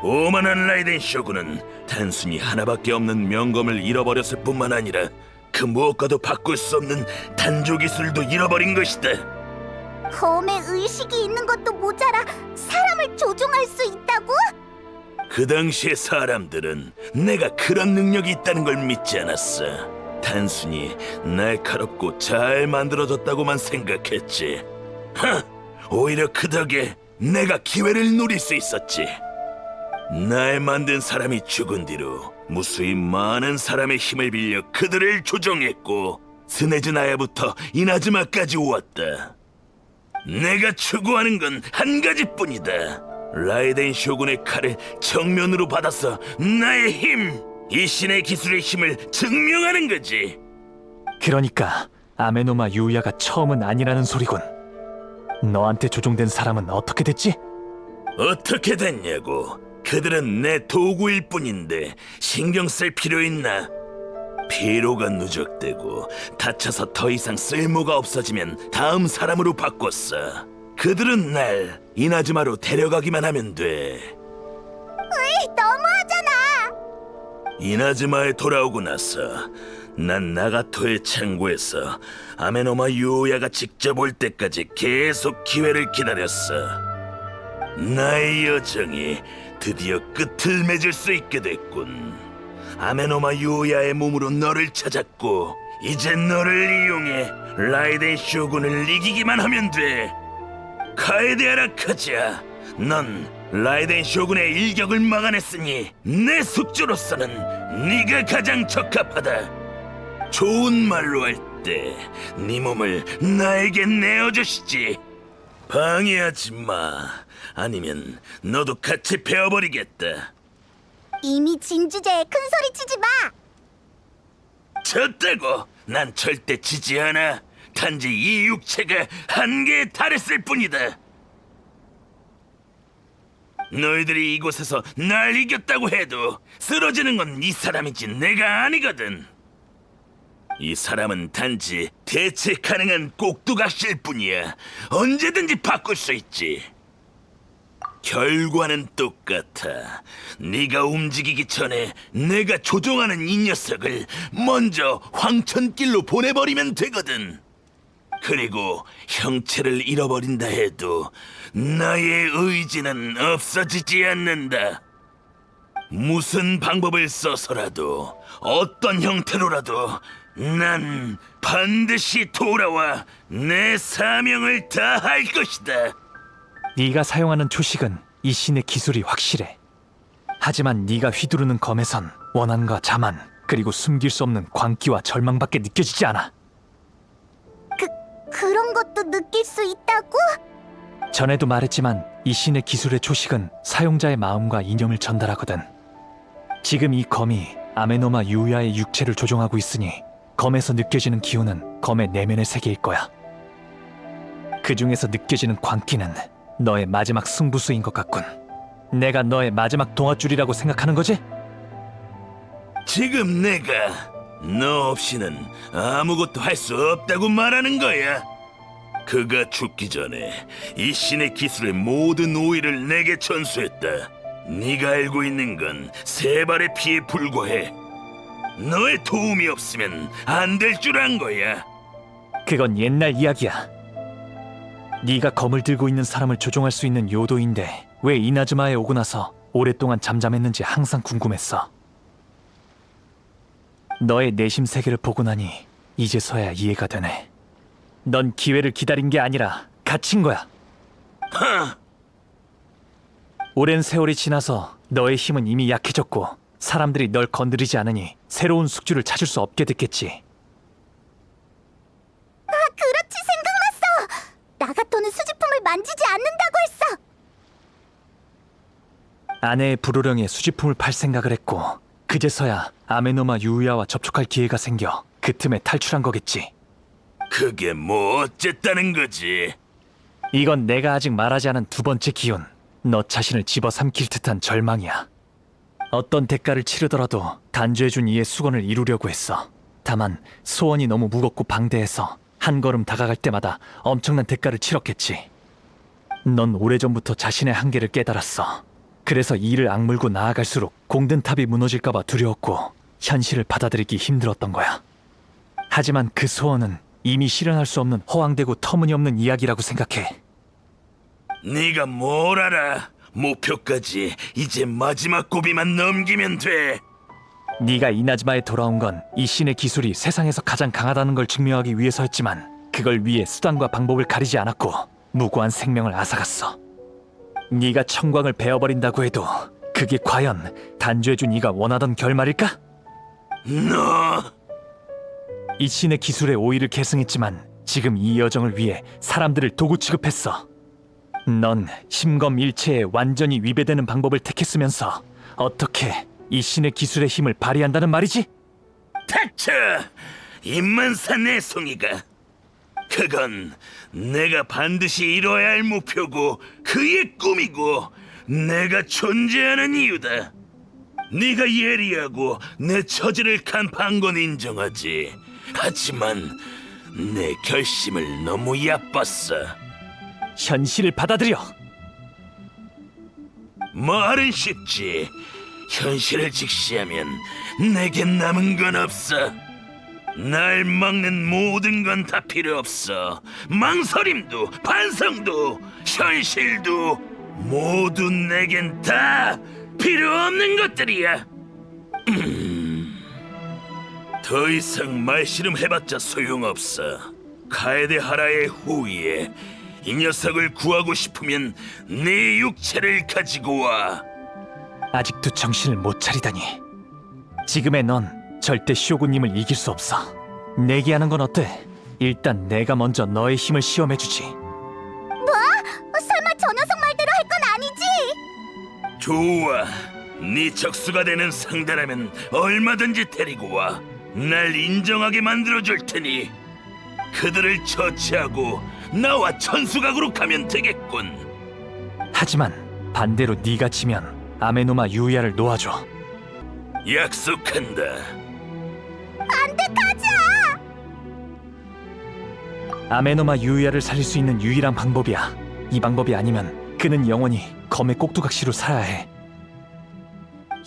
오만한 라이덴 쇼군은 단순히 하나밖에 없는 명검을 잃어버렸을 뿐만 아니라 그 무엇과도 바꿀 수 없는 단조 기술도 잃어버린 것이다. 검에 의식이 있는 것도 모자라 사람을 조종할 수 있다고? 그 당시의 사람들은 내가 그런 능력이 있다는 걸 믿지 않았어. 단순히 날카롭고 잘 만들어졌다고만 생각했지. 오히려 그 덕에 내가 기회를 노릴 수 있었지. 날 만든 사람이 죽은 뒤로 무수히 많은 사람의 힘을 빌려 그들을 조종했고 스네즈 나야부터 이나즈마까지 왔다. 내가 추구하는 건 한 가지뿐이다. 라이덴 쇼군의 칼을 정면으로 받아서 나의 힘, 이 신의 기술의 힘을 증명하는 거지. 그러니까 아메노마 유우야가 처음은 아니라는 소리군. 너한테 조종된 사람은 어떻게 됐지? 어떻게 됐냐고. 그들은 내 도구일 뿐인데 신경 쓸 필요 있나? 피로가 누적되고 다쳐서 더 이상 쓸모가 없어지면 다음 사람으로 바꿨어. 그들은 날 이나즈마로 데려가기만 하면 돼. 으이, 너무하잖아. 이나즈마에 돌아오고 나서 난 나가토의 창고에서 아메노마 유우야가 직접 올 때까지 계속 기회를 기다렸어. 나의 여정이 드디어 끝을 맺을 수 있게 됐군. 아메노마 유우야의 몸으로 너를 찾았고 이제 너를 이용해 라이덴 쇼군을 이기기만 하면 돼. 카에데하라 카즈야, 넌 라이덴 쇼군의 일격을 막아냈으니 내 숙주로서는 네가 가장 적합하다. 좋은 말로 할 때 네 몸을 나에게 내어주시지. 방해하지 마. 아니면 너도 같이 베어버리겠다. 이미 진주제에 큰 소리 치지 마. 졌다고. 난 절대 지지 않아. 단지 이 육체가 한계에 달했을 뿐이다. 너희들이 이곳에서 날 이겼다고 해도 쓰러지는 건 이 사람이지 내가 아니거든. 이 사람은 단지 대체 가능한 꼭두각시일 뿐이야. 언제든지 바꿀 수 있지. 결과는 똑같아. 네가 움직이기 전에 내가 조종하는 이 녀석을 먼저 황천길로 보내버리면 되거든. 그리고 형체를 잃어버린다 해도 나의 의지는 없어지지 않는다. 무슨 방법을 써서라도 어떤 형태로라도 난 반드시 돌아와 내 사명을 다할 것이다. 네가 사용하는 초식은 이 신의 기술이 확실해. 하지만 네가 휘두르는 검에선 원한과 자만, 그리고 숨길 수 없는 광기와 절망밖에 느껴지지 않아. 그런 것도 느낄 수 있다고? 전에도 말했지만 이 신의 기술의 초식은 사용자의 마음과 이념을 전달하거든. 지금 이 검이 아메노마 유야의 육체를 조종하고 있으니 검에서 느껴지는 기운은 검의 내면의 세계일 거야. 그 중에서 느껴지는 광기는 너의 마지막 승부수인 것 같군. 내가 너의 마지막 동아줄이라고 생각하는 거지? 지금 내가 너 없이는 아무것도 할 수 없다고 말하는 거야. 그가 죽기 전에 이 신의 기술의 모든 오의를 내게 전수했다. 네가 알고 있는 건 세 발의 피에 불과해. 너의 도움이 없으면 안 될 줄 안 거야. 그건 옛날 이야기야. 네가 검을 들고 있는 사람을 조종할 수 있는 요도인데 왜 이나즈마에 오고 나서 오랫동안 잠잠했는지 항상 궁금했어. 너의 내심 세계를 보고 나니 이제서야 이해가 되네. 넌 기회를 기다린 게 아니라 갇힌 거야. 오랜 세월이 지나서 너의 힘은 이미 약해졌고 사람들이 널 건드리지 않으니 새로운 숙주를 찾을 수 없게 됐겠지. 그렇지, 생각났어. 나가토는 수집품을 만지지 않는다고 했어. 아내의 불호령에 수집품을 팔 생각을 했고 그제서야 아메노마 유야와 접촉할 기회가 생겨 그 틈에 탈출한 거겠지. 그게 뭐 어쨌다는 거지? 이건 내가 아직 말하지 않은 두 번째 기운. 너 자신을 집어삼킬 듯한 절망이야. 어떤 대가를 치르더라도 단죄해준 이의 수건을 이루려고 했어. 다만 소원이 너무 무겁고 방대해서 한 걸음 다가갈 때마다 엄청난 대가를 치렀겠지. 넌 오래전부터 자신의 한계를 깨달았어. 그래서 이를 악물고 나아갈수록 공든 탑이 무너질까봐 두려웠고 현실을 받아들이기 힘들었던 거야. 하지만 그 소원은 이미 실현할 수 없는 허황되고 터무니없는 이야기라고 생각해. 네가 뭘 알아? 목표까지 이제 마지막 고비만 넘기면 돼. 네가 이나즈마에 돌아온 건 이 신의 기술이 세상에서 가장 강하다는 걸 증명하기 위해서였지만 그걸 위해 수단과 방법을 가리지 않았고 무고한 생명을 앗아갔어. 네가 청광을 베어버린다고 해도 그게 과연 단죄해준 네가 원하던 결말일까? 너 이 신의 기술에 오이를 계승했지만 지금 이 여정을 위해 사람들을 도구 취급했어. 넌 심검일체에 완전히 위배되는 방법을 택했으면서 어떻게 이 신의 기술의 힘을 발휘한다는 말이지? 닥쳐! 입만 산 내송이가. 그건 내가 반드시 이뤄야 할 목표고 그의 꿈이고 내가 존재하는 이유다. 네가 예리하고 내 처지를 간파한 건 인정하지. 하지만 내 결심을 너무 얕봤어. 현실을 받아들여. 말은 쉽지. 현실을 직시하면 내겐 남은 건 없어. 날 막는 모든 건 다 필요 없어. 망설임도, 반성도, 현실도 모두 내겐 다 필요 없는 것들이야. 더 이상 말씨름 해봤자 소용없어. 카에데하라의 후위에 이 녀석을 구하고 싶으면 네 육체를 가지고 와. 아직도 정신을 못 차리다니. 지금의 넌 절대 쇼군님을 이길 수 없어. 내기하는 건 어때? 일단 내가 먼저 너의 힘을 시험해주지. 설마 저 녀석 말대로 할 건 아니지? 좋아. 네 적수가 되는 상대라면 얼마든지 데리고 와. 날 인정하게 만들어줄 테니 그들을 처치하고 나와 천수각으로 가면 되겠군. 하지만 반대로 네가 지면 아메노마 유이아를 놓아줘. 약속한다. 안돼, 가자! 아메노마 유이아를 살릴 수 있는 유일한 방법이야. 이 방법이 아니면 그는 영원히 검의 꼭두각시로 살아야 해.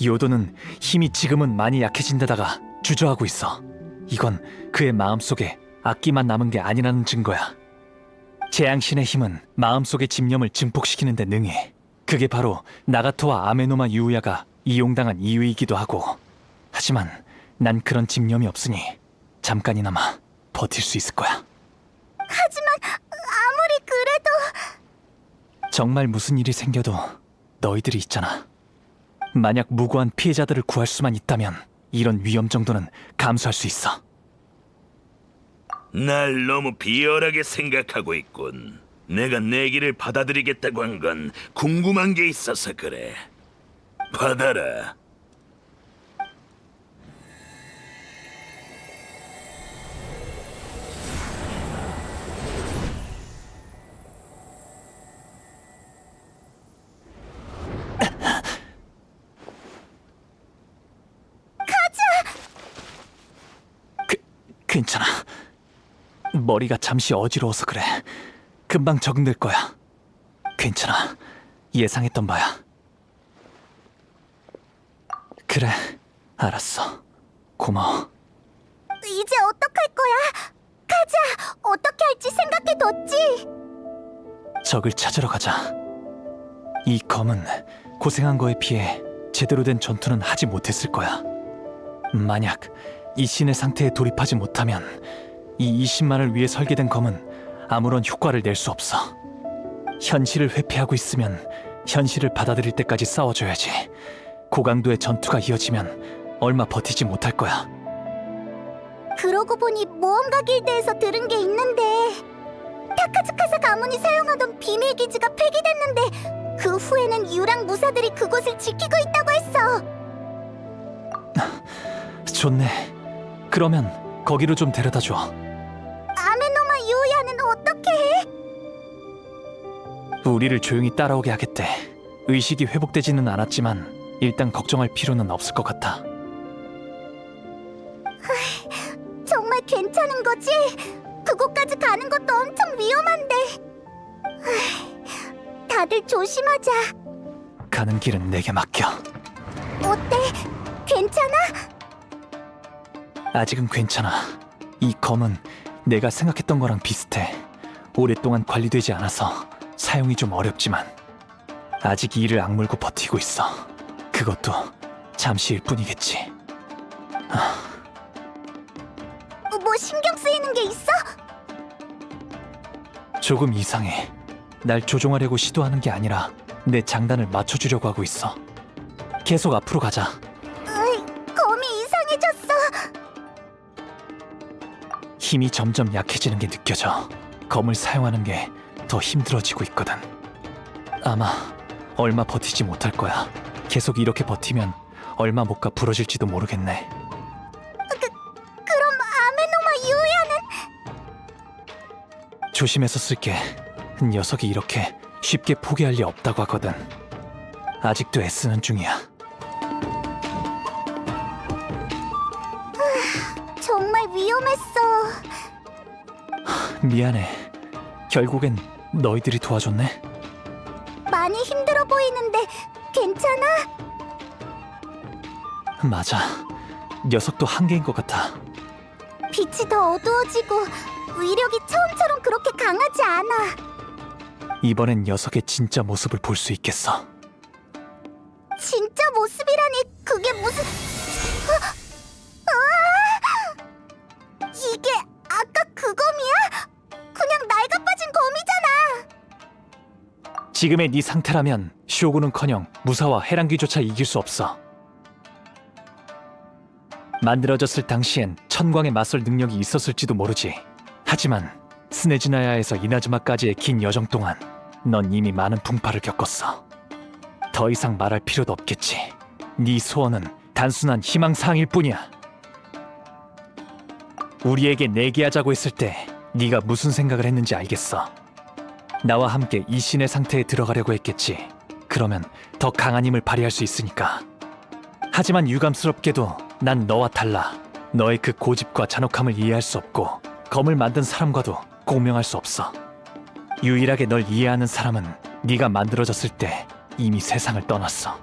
요도는 힘이 지금은 많이 약해진 데다가 주저하고 있어. 이건 그의 마음속에 악기만 남은 게 아니라는 증거야. 재앙신의 힘은 마음속의 집념을 증폭시키는 데 능해. 그게 바로 나가토와 아메노마 유우야가 이용당한 이유이기도 하고. 하지만 난 그런 집념이 없으니 잠깐이나마 버틸 수 있을 거야. 하지만 아무리 그래도 정말 무슨 일이 생겨도 너희들이 있잖아. 만약 무고한 피해자들을 구할 수만 있다면 이런 위험 정도는 감수할 수 있어. 날 너무 비열하게 생각하고 있군. 내가 내기를 받아들이겠다고 한 건 궁금한 게 있어서 그래. 받아라. 괜찮아. 머리가 잠시 어지러워서 그래. 금방 적응될 거야. 괜찮아. 예상했던 바야. 그래, 알았어. 고마워. 이제 어떡할 거야? 가자! 어떻게 할지 생각해뒀지? 적을 찾으러 가자. 이 검은 고생한 거에 비해 제대로 된 전투는 하지 못했을 거야. 만약 이 신의 상태에 돌입하지 못하면 이 20만을 위해 설계된 검은 아무런 효과를 낼 수 없어. 현실을 회피하고 있으면 현실을 받아들일 때까지 싸워줘야지. 고강도의 전투가 이어지면 얼마 버티지 못할 거야. 그러고 보니 모험가 길드에서 들은 게 있는데 타카즈카사 가문이 사용하던 비밀 기지가 폐기됐는데 그 후에는 유랑 무사들이 그곳을 지키고 있다고 했어. 좋네. 그러면 거기로 좀 데려다줘. 아메노마 유야는 어떻게 해? 우리를 조용히 따라오게 하겠대. 의식이 회복되지는 않았지만 일단 걱정할 필요는 없을 것 같아. 정말 괜찮은 거지? 그곳까지 가는 것도 엄청 위험한데. 다들 조심하자. 가는 길은 내게 맡겨. 어때? 괜찮아? 아직은 괜찮아. 이 검은 내가 생각했던 거랑 비슷해. 오랫동안 관리되지 않아서 사용이 좀 어렵지만 아직 이를 악물고 버티고 있어. 그것도 잠시일 뿐이겠지. 뭐 신경 쓰이는 게 있어? 조금 이상해. 날 조종하려고 시도하는 게 아니라 내 장단을 맞춰주려고 하고 있어. 계속 앞으로 가자. 검이 이상해졌어. 힘이 점점 약해지는 게 느껴져. 검을 사용하는 게 더 힘들어지고 있거든. 아마 얼마 버티지 못할 거야. 계속 이렇게 버티면 얼마 못 가 부러질지도 모르겠네. 그럼 아메노마 유야는? 조심해서 쓸게. 녀석이 이렇게 쉽게 포기할 리 없다고 하거든. 아직도 애쓰는 중이야. 정말 위험했어. 미안해. 결국엔 너희들이 도와줬네. 많이 힘들어 보이는데 괜찮아? 맞아. 녀석도 한계인 것 같아. 빛이 더 어두워지고 위력이 처음처럼 그렇게 강하지 않아. 이번엔 녀석의 진짜 모습을 볼 수 있겠어. 진짜 모습이라니 그게 무슨... 이게 아까 그 검이야? 그냥 낡아빠진 검이잖아. 지금의 네 상태라면 쇼군은커녕 무사와 해랑귀조차 이길 수 없어. 만들어졌을 당시엔 천광에 맞설 능력이 있었을지도 모르지. 하지만 스네즈나야에서 이나즈마까지의 긴 여정 동안 넌 이미 많은 풍파를 겪었어. 더 이상 말할 필요도 없겠지. 네 소원은 단순한 희망사항일 뿐이야. 우리에게 내기하자고 했을 때 네가 무슨 생각을 했는지 알겠어. 나와 함께 이 신의 상태에 들어가려고 했겠지. 그러면 더 강한 힘을 발휘할 수 있으니까. 하지만 유감스럽게도 난 너와 달라. 너의 그 고집과 잔혹함을 이해할 수 없고 검을 만든 사람과도 공명할 수 없어. 유일하게 널 이해하는 사람은 네가 만들어졌을 때 이미 세상을 떠났어.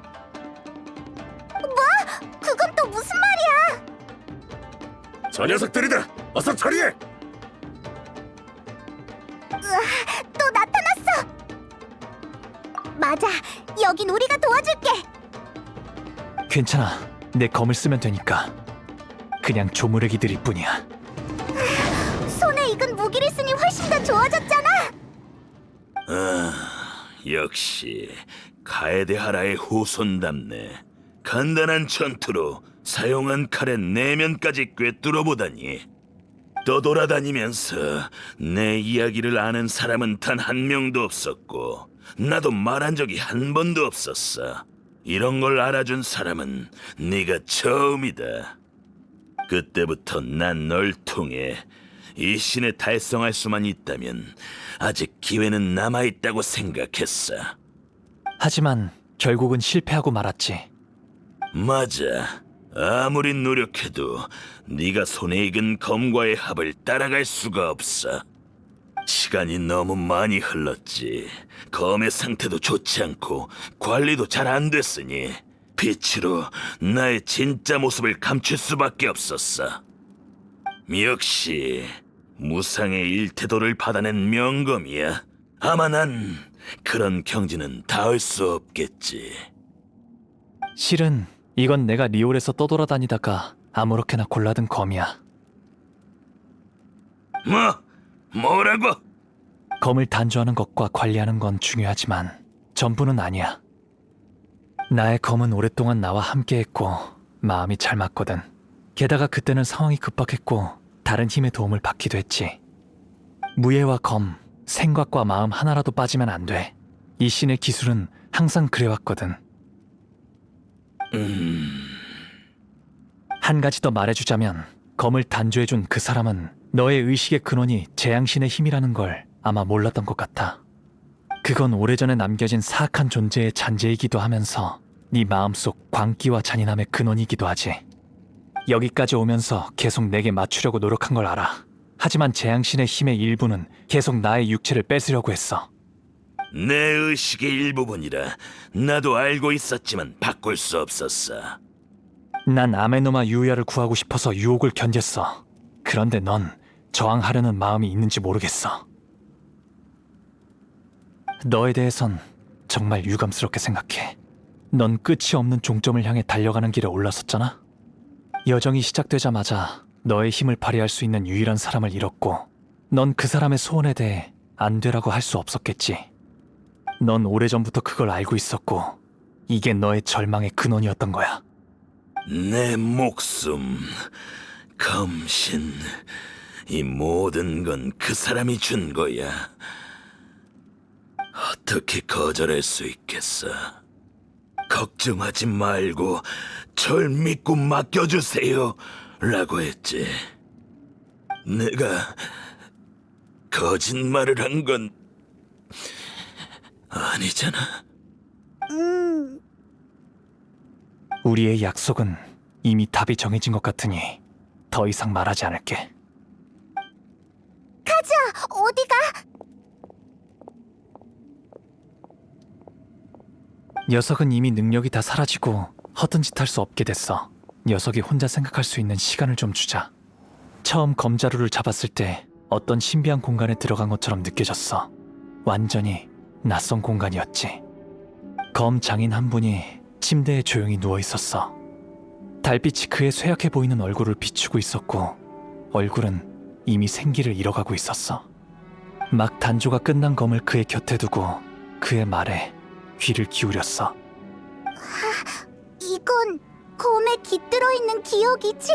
그건 또 무슨 말이야? 저 녀석들이다. 어서 처리해. 또 나타났어. 맞아. 여긴 우리가 도와줄게. 괜찮아. 내 검을 쓰면 되니까. 그냥 조무래기들일 뿐이야. 손에 익은 무기를 쓰니 훨씬 더 좋아졌잖아. 역시 카에데하라의 후손답네. 간단한 전투로 사용한 칼의 내면까지 꿰뚫어보다니. 떠돌아다니면서 내 이야기를 아는 사람은 단 한 명도 없었고 나도 말한 적이 한 번도 없었어. 이런 걸 알아준 사람은 네가 처음이다. 그때부터 난 널 통해 이 신에 달성할 수만 있다면 아직 기회는 남아있다고 생각했어. 하지만 결국은 실패하고 말았지. 맞아. 아무리 노력해도 네가 손에 익은 검과의 합을 따라갈 수가 없어. 시간이 너무 많이 흘렀지. 검의 상태도 좋지 않고 관리도 잘 안 됐으니 빛으로 나의 진짜 모습을 감출 수밖에 없었어. 역시 무상의 일태도를 받아낸 명검이야. 아마 난 그런 경지는 닿을 수 없겠지. 실은 이건 내가 리올에서 떠돌아다니다가 아무렇게나 골라든 검이야. 뭐라고? 검을 단조하는 것과 관리하는 건 중요하지만 전부는 아니야. 나의 검은 오랫동안 나와 함께했고 마음이 잘 맞거든. 게다가 그때는 상황이 급박했고 다른 힘의 도움을 받기도 했지. 무예와 검, 생각과 마음 하나라도 빠지면 안 돼. 이 신의 기술은 항상 그래왔거든. 한 가지 더 말해주자면 검을 단조해준 그 사람은 너의 의식의 근원이 재앙신의 힘이라는 걸 아마 몰랐던 것 같아. 그건 오래전에 남겨진 사악한 존재의 잔재이기도 하면서 네 마음속 광기와 잔인함의 근원이기도 하지. 여기까지 오면서 계속 내게 맞추려고 노력한 걸 알아. 하지만 재앙신의 힘의 일부는 계속 나의 육체를 뺏으려고 했어. 내 의식의 일부분이라 나도 알고 있었지만 바꿀 수 없었어. 난 아메노마 유야를 구하고 싶어서 유혹을 견뎠어. 그런데 넌 저항하려는 마음이 있는지 모르겠어. 너에 대해선 정말 유감스럽게 생각해. 넌 끝이 없는 종점을 향해 달려가는 길에 올라섰잖아. 여정이 시작되자마자 너의 힘을 발휘할 수 있는 유일한 사람을 잃었고 넌 그 사람의 소원에 대해 안 되라고 할 수 없었겠지. 넌 오래전부터 그걸 알고 있었고 이게 너의 절망의 근원이었던 거야. 내 목숨, 검신, 이 모든 건 그 사람이 준 거야. 어떻게 거절할 수 있겠어? 걱정하지 말고 절 믿고 맡겨주세요 라고 했지. 내가 거짓말을 한 건 아니잖아. 우리의 약속은 이미 답이 정해진 것 같으니 더 이상 말하지 않을게. 가자. 어디가? 녀석은 이미 능력이 다 사라지고 허튼 짓 할 수 없게 됐어. 녀석이 혼자 생각할 수 있는 시간을 좀 주자. 처음 검자루를 잡았을 때 어떤 신비한 공간에 들어간 것처럼 느껴졌어. 완전히 낯선 공간이었지. 검 장인 한 분이 침대에 조용히 누워 있었어. 달빛이 그의 쇠약해 보이는 얼굴을 비추고 있었고 얼굴은 이미 생기를 잃어가고 있었어. 막 단조가 끝난 검을 그의 곁에 두고 그의 말에 귀를 기울였어. 이건 검에 깃들어 있는 기억이지?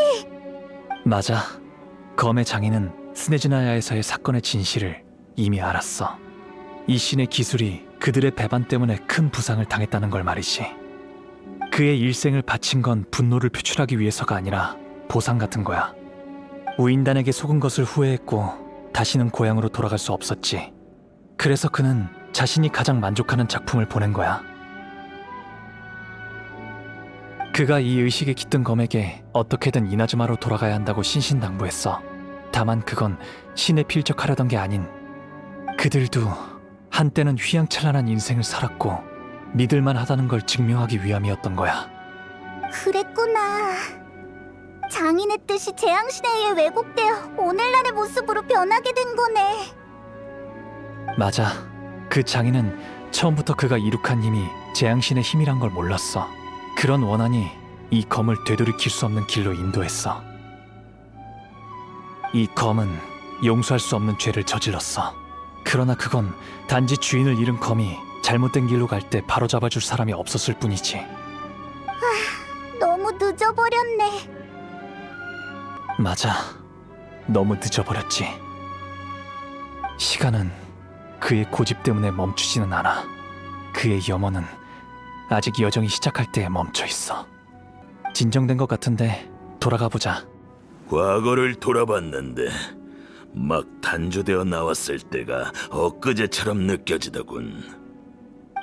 맞아. 검의 장인은 스네즈나야에서의 사건의 진실을 이미 알았어. 이 신의 기술이 그들의 배반 때문에 큰 부상을 당했다는 걸 말이지. 그의 일생을 바친 건 분노를 표출하기 위해서가 아니라 보상 같은 거야. 우인단에게 속은 것을 후회했고 다시는 고향으로 돌아갈 수 없었지. 그래서 그는 자신이 가장 만족하는 작품을 보낸 거야. 그가 이 의식에 깃든 검에게 어떻게든 이나즈마로 돌아가야 한다고 신신당부했어. 다만 그건 신에 필적하려던 게 아닌, 그들도 한때는 휘황찬란한 인생을 살았고 믿을만 하다는 걸 증명하기 위함이었던 거야. 그랬구나. 장인의 뜻이 재앙신에 의해 왜곡되어 오늘날의 모습으로 변하게 된 거네. 맞아. 그 장인은 처음부터 그가 이룩한 힘이 재앙신의 힘이란 걸 몰랐어. 그런 원한이 이 검을 되돌이킬 수 없는 길로 인도했어. 이 검은 용서할 수 없는 죄를 저질렀어. 그러나 그건 단지 주인을 잃은 검이 잘못된 길로 갈 때 바로잡아줄 사람이 없었을 뿐이지. 너무 늦어버렸네. 맞아. 너무 늦어버렸지. 시간은 그의 고집 때문에 멈추지는 않아. 그의 염원은 아직 여정이 시작할 때에 멈춰 있어. 진정된 것 같은데 돌아가 보자. 과거를 돌아봤는데 막 단조되어 나왔을 때가 엊그제처럼 느껴지더군.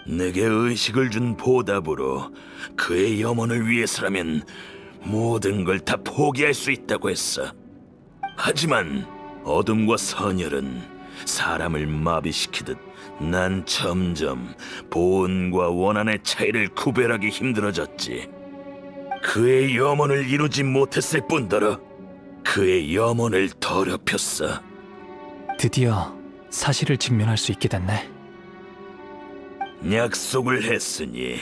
내게 의식을 준 보답으로 그의 염원을 위해서라면 모든 걸 다 포기할 수 있다고 했어. 하지만 어둠과 선열은 사람을 마비시키듯 난 점점 본과 원한의 차이를 구별하기 힘들어졌지. 그의 염원을 이루지 못했을 뿐더러 그의 염원을 더럽혔어. 드디어 사실을 직면할 수 있게 됐네. 약속을 했으니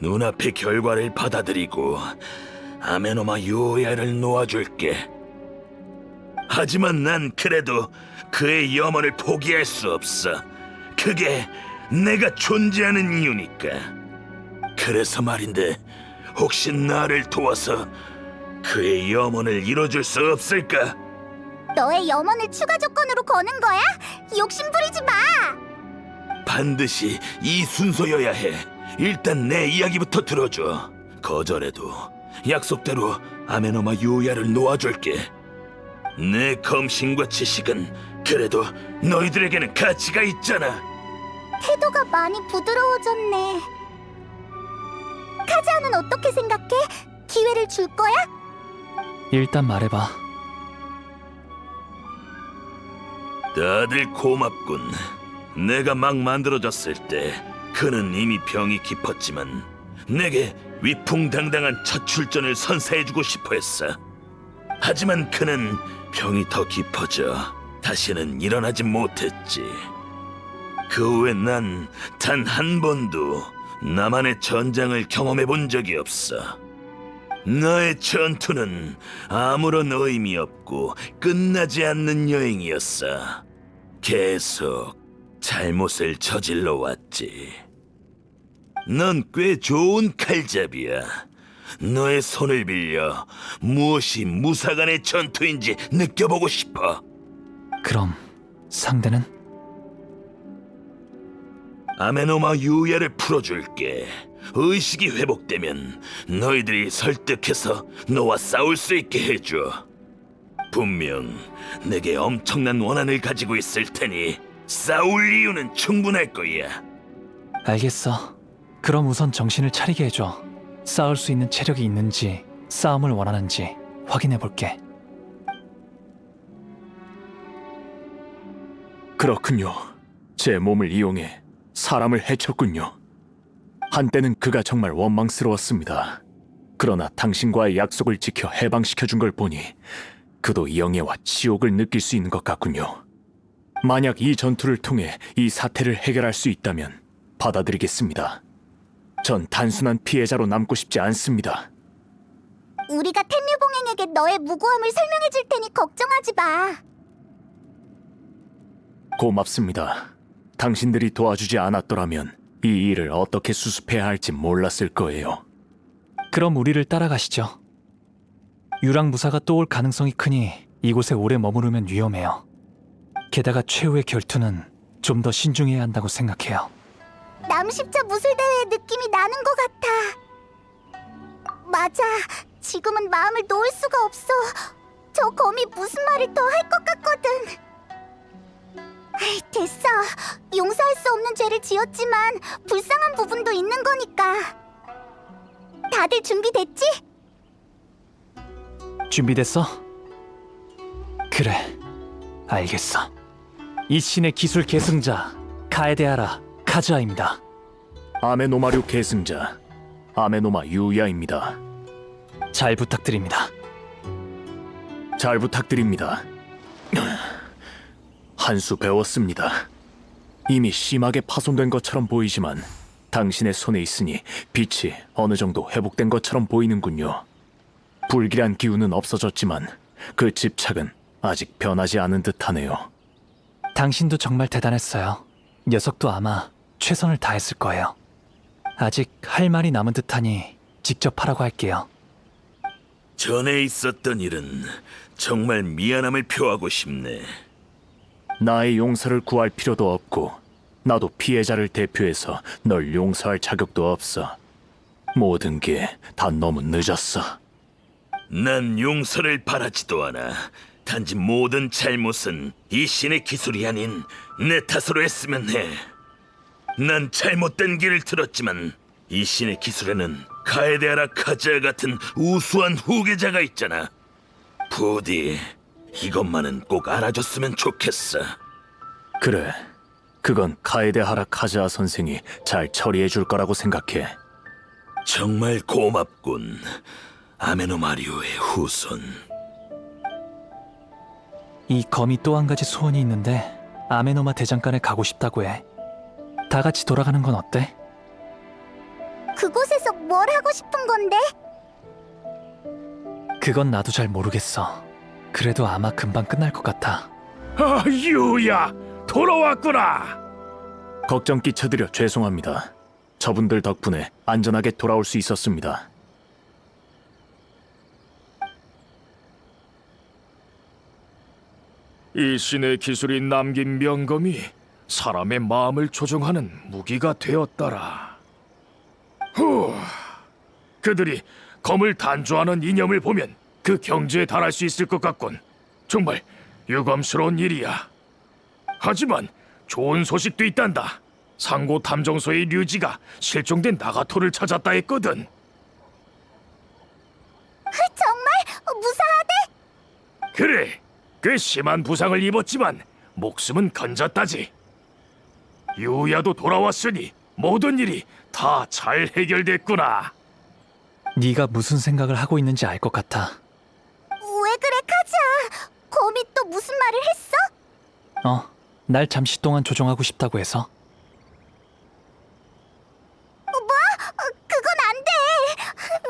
눈앞의 결과를 받아들이고 아메노마 요야를 놓아줄게. 하지만 난 그래도 그의 염원을 포기할 수 없어. 그게 내가 존재하는 이유니까. 그래서 말인데 혹시 나를 도와서 그의 염원을 이뤄줄 수 없을까? 너의 염원을 추가 조건으로 거는 거야? 욕심 부리지 마. 반드시 이 순서여야 해. 일단 내 이야기부터 들어줘. 거절해도 약속대로 아메노마 요야를 놓아줄게. 내 검신과 지식은 그래도 너희들에게는 가치가 있잖아. 태도가 많이 부드러워졌네. 카즈아는 어떻게 생각해? 기회를 줄 거야? 일단 말해봐. 다들 고맙군. 내가 막 만들어졌을 때 그는 이미 병이 깊었지만 내게 위풍당당한 첫 출전을 선사해주고 싶어 했어. 하지만 그는 병이 더 깊어져 다시는 일어나지 못했지. 그 후에 난 단 한 번도 나만의 전장을 경험해 본 적이 없어. 나의 전투는 아무런 의미 없고 끝나지 않는 여행이었어. 계속 잘못을 저질러 왔지. 넌 꽤 좋은 칼잡이야. 너의 손을 빌려 무엇이 무사간의 전투인지 느껴보고 싶어. 그럼 상대는? 아메노마 유야를 풀어줄게. 의식이 회복되면 너희들이 설득해서 너와 싸울 수 있게 해줘. 분명 내게 엄청난 원한을 가지고 있을 테니 싸울 이유는 충분할 거야. 알겠어. 그럼 우선 정신을 차리게 해줘. 싸울 수 있는 체력이 있는지, 싸움을 원하는지 확인해볼게. 그렇군요. 제 몸을 이용해 사람을 해쳤군요. 한때는 그가 정말 원망스러웠습니다. 그러나 당신과의 약속을 지켜 해방시켜준 걸 보니 그도 영예와 치욕을 느낄 수 있는 것 같군요. 만약 이 전투를 통해 이 사태를 해결할 수 있다면 받아들이겠습니다. 전 단순한 피해자로 남고 싶지 않습니다. 우리가 텐류봉행에게 너의 무고함을 설명해 줄 테니 걱정하지 마. 고맙습니다. 당신들이 도와주지 않았더라면 이 일을 어떻게 수습해야 할지 몰랐을 거예요. 그럼 우리를 따라가시죠. 유랑무사가 또 올 가능성이 크니 이곳에 오래 머무르면 위험해요. 게다가 최후의 결투는 좀 더 신중해야 한다고 생각해요. 남십자 무술대회의 느낌이 나는 것 같아. 맞아. 지금은 마음을 놓을 수가 없어. 저 검이 무슨 말을 더 할 것 같거든. 아이, 됐어. 용서할 수 없는 죄를 지었지만 불쌍한 부분도 있는 거니까. 다들 준비됐지? 준비됐어? 그래, 알겠어. 이 신의 기술 계승자 카에데하라 카즈아입니다. 아메노마류 계승자 아메노마 유야입니다. 잘 부탁드립니다. 잘 부탁드립니다. 한 수 배웠습니다. 이미 심하게 파손된 것처럼 보이지만 당신의 손에 있으니 빛이 어느 정도 회복된 것처럼 보이는군요. 불길한 기운은 없어졌지만 그 집착은 아직 변하지 않은 듯하네요. 당신도 정말 대단했어요. 녀석도 아마 최선을 다했을 거예요. 아직 할 말이 남은 듯하니 직접 하라고 할게요. 전에 있었던 일은 정말 미안함을 표하고 싶네. 나의 용서를 구할 필요도 없고 나도 피해자를 대표해서 널 용서할 자격도 없어. 모든 게 다 너무 늦었어. 난 용서를 바라지도 않아. 단지 모든 잘못은 이 신의 기술이 아닌 내 탓으로 했으면 해. 난 잘못된 길을 들었지만 이 신의 기술에는 카에데하라 카즈아 같은 우수한 후계자가 있잖아. 부디 이것만은 꼭 알아줬으면 좋겠어. 그래, 그건 카에데하라 카즈아 선생이 잘 처리해 줄 거라고 생각해. 정말 고맙군, 아메노마리오의 후손. 이 검이 또 한 가지 소원이 있는데 아메노마 대장간에 가고 싶다고 해. 다 같이 돌아가는 건 어때? 그곳에서 뭘 하고 싶은 건데? 그건 나도 잘 모르겠어. 그래도 아마 금방 끝날 것 같아. 아, 유야, 돌아왔구나. 걱정 끼쳐드려 죄송합니다. 저분들 덕분에 안전하게 돌아올 수 있었습니다. 이 신의 기술이 남긴 명검이 사람의 마음을 조종하는 무기가 되었더라. 후, 그들이 검을 단조하는 이념을 보면 그 경지에 달할 수 있을 것 같군. 정말 유감스러운 일이야. 하지만 좋은 소식도 있단다. 상고 탐정소의 류지가 실종된 나가토를 찾았다 했거든. 정말 무사하대? 그래, 꽤 심한 부상을 입었지만 목숨은 건졌다지. 유야도 돌아왔으니 모든 일이 다 잘 해결됐구나. 네가 무슨 생각을 하고 있는지 알 것 같아. 왜 그래, 카즈아? 검이 또 무슨 말을 했어? 날 잠시 동안 조종하고 싶다고 해서. 뭐? 그건 안 돼.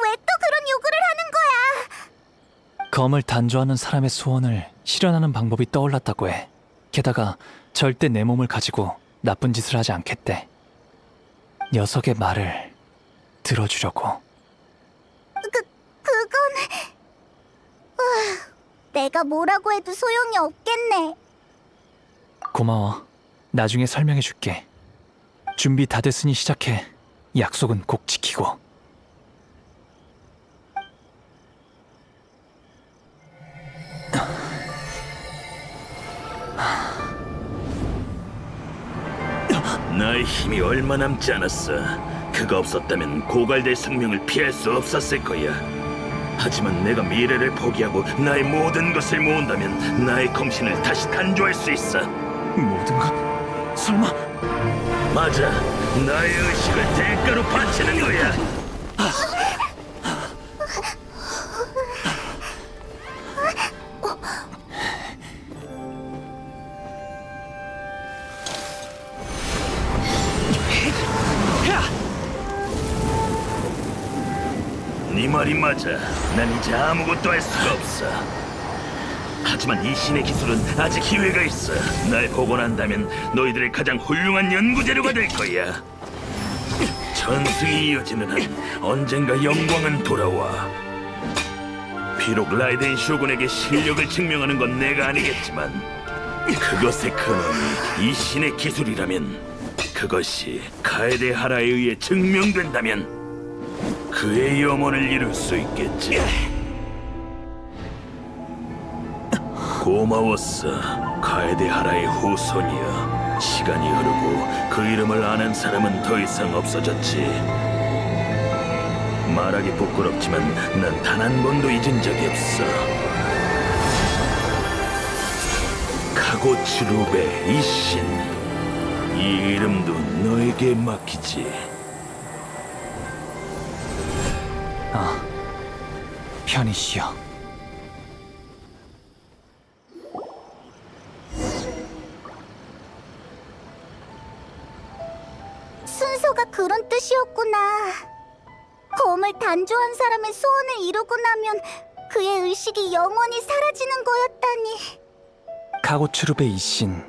왜 또 그런 요구를 하는 거야? 검을 단조하는 사람의 소원을 실현하는 방법이 떠올랐다고 해. 게다가 절대 내 몸을 가지고 나쁜 짓을 하지 않겠대. 녀석의 말을 들어주려고. 그건... 내가 뭐라고 해도 소용이 없겠네. 고마워. 나중에 설명해 줄게. 준비 다 됐으니 시작해. 약속은 꼭 지키고. 나의 힘이 얼마 남지 않았어. 그가 없었다면 고갈될 생명을 피할 수 없었을 거야. 하지만 내가 미래를 포기하고 나의 모든 것을 모은다면 나의 검신을 다시 단조할 수 있어. 모든 것? 설마? 맞아. 나의 의식을 대가로 바치는 거야. 네 말이 맞아. 난 이제 아무것도 할 수가 없어. 하지만 이 신의 기술은 아직 기회가 있어. 날 복원한다면 너희들의 가장 훌륭한 연구 재료가 될 거야. 전승이 이어지는 한 언젠가 영광은 돌아와. 비록 라이덴 쇼군에게 실력을 증명하는 건 내가 아니겠지만 그것의 근원이 이 신의 기술이라면, 그것이 카에데 하라에 의해 증명된다면 그의 염원을 이룰 수 있겠지. 고마웠어, 카에데 하라의 후손이여. 시간이 흐르고 그 이름을 아는 사람은 더 이상 없어졌지. 말하기 부끄럽지만 난 단 한 번도 잊은 적이 없어. 카고츠루베 이신, 이 이름도 너에게 맡기지. 편히 쉬어. 순서가 그런 뜻이었구나. 검을 단조한 사람의 소원을 이루고 나면 그의 의식이 영원히 사라지는 거였다니. 카고츠루베 이신,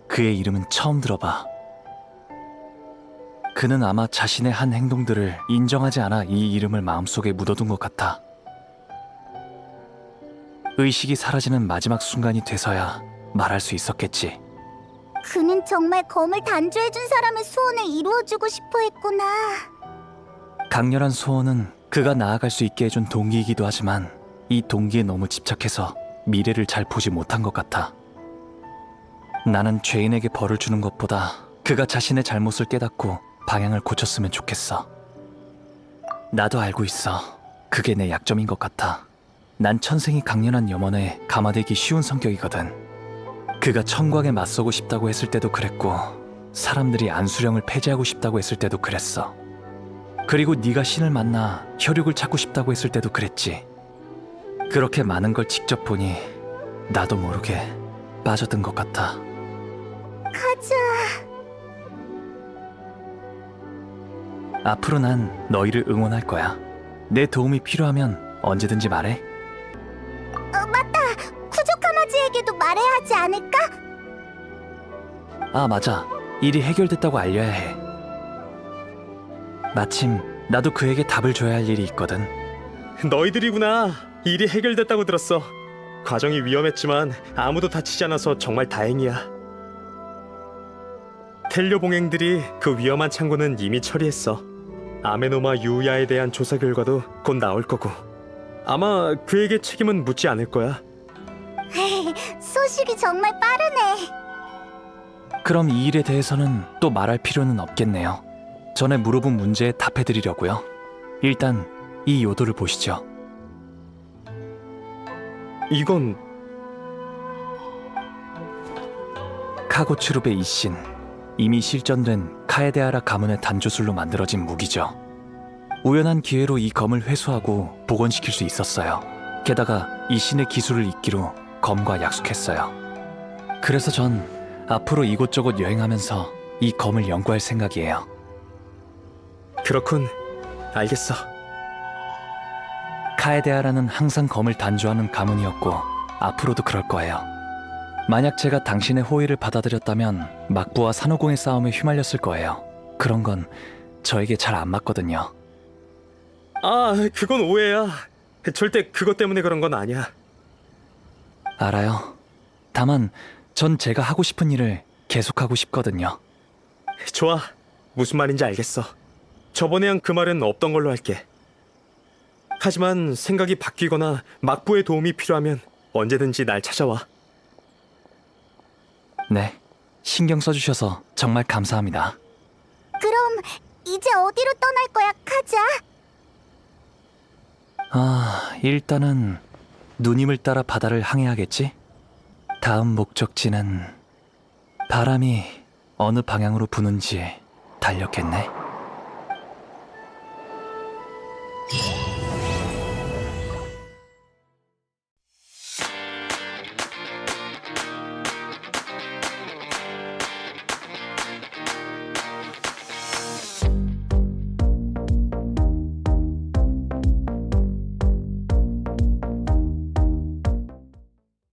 그의 이름은 처음 들어봐. 그는 아마 자신의 한 행동들을 인정하지 않아 이 이름을 마음속에 묻어둔 것 같아. 의식이 사라지는 마지막 순간이 돼서야 말할 수 있었겠지. 그는 정말 검을 단조해준 사람의 소원을 이루어주고 싶어 했구나. 강렬한 소원은 그가 나아갈 수 있게 해준 동기이기도 하지만 이 동기에 너무 집착해서 미래를 잘 보지 못한 것 같아. 나는 죄인에게 벌을 주는 것보다 그가 자신의 잘못을 깨닫고 방향을 고쳤으면 좋겠어. 나도 알고 있어. 그게 내 약점인 것 같아. 난 천생이 강렬한 염원에 감화되기 쉬운 성격이거든. 그가 청광에 맞서고 싶다고 했을 때도 그랬고, 사람들이 안수령을 폐지하고 싶다고 했을 때도 그랬어. 그리고 네가 신을 만나 혈육을 찾고 싶다고 했을 때도 그랬지. 그렇게 많은 걸 직접 보니 나도 모르게 빠져든 것 같아. 가자. 앞으로 난 너희를 응원할 거야. 내 도움이 필요하면 언제든지 말해. 맞다. 쿠조카마지에게도 말해야 하지 않을까? 아, 맞아. 일이 해결됐다고 알려야 해. 마침 나도 그에게 답을 줘야 할 일이 있거든. 너희들이구나. 일이 해결됐다고 들었어. 과정이 위험했지만 아무도 다치지 않아서 정말 다행이야. 텔료 봉행들이 그 위험한 창고는 이미 처리했어. 아메노마 유야에 대한 조사 결과도 곧 나올 거고, 아마 그에게 책임은 묻지 않을 거야. 소식이 정말 빠르네. 그럼 이 일에 대해서는 또 말할 필요는 없겠네요. 전에 물어본 문제에 답해드리려고요. 일단 이 요도를 보시죠. 이건 카고츠루베 이신, 이미 실전된 카에데하라 가문의 단조술로 만들어진 무기죠. 우연한 기회로 이 검을 회수하고 복원시킬 수 있었어요. 게다가 이 신의 기술을 잇기로 검과 약속했어요. 그래서 전 앞으로 이곳저곳 여행하면서 이 검을 연구할 생각이에요. 그렇군. 알겠어. 카에데하라는 항상 검을 단조하는 가문이었고 앞으로도 그럴 거예요. 만약 제가 당신의 호의를 받아들였다면 막부와 산호공의 싸움에 휘말렸을 거예요. 그런 건 저에게 잘 안 맞거든요. 아, 그건 오해야. 절대 그것 때문에 그런 건 아니야. 알아요. 다만 전 제가 하고 싶은 일을 계속하고 싶거든요. 좋아. 무슨 말인지 알겠어. 저번에랑 그 말은 없던 걸로 할게. 하지만 생각이 바뀌거나 막부의 도움이 필요하면 언제든지 날 찾아와. 네, 신경 써주셔서 정말 감사합니다. 그럼 이제 어디로 떠날 거야, 카자? 일단은 누님을 따라 바다를 항해하겠지? 다음 목적지는 바람이 어느 방향으로 부는지 달렸겠네.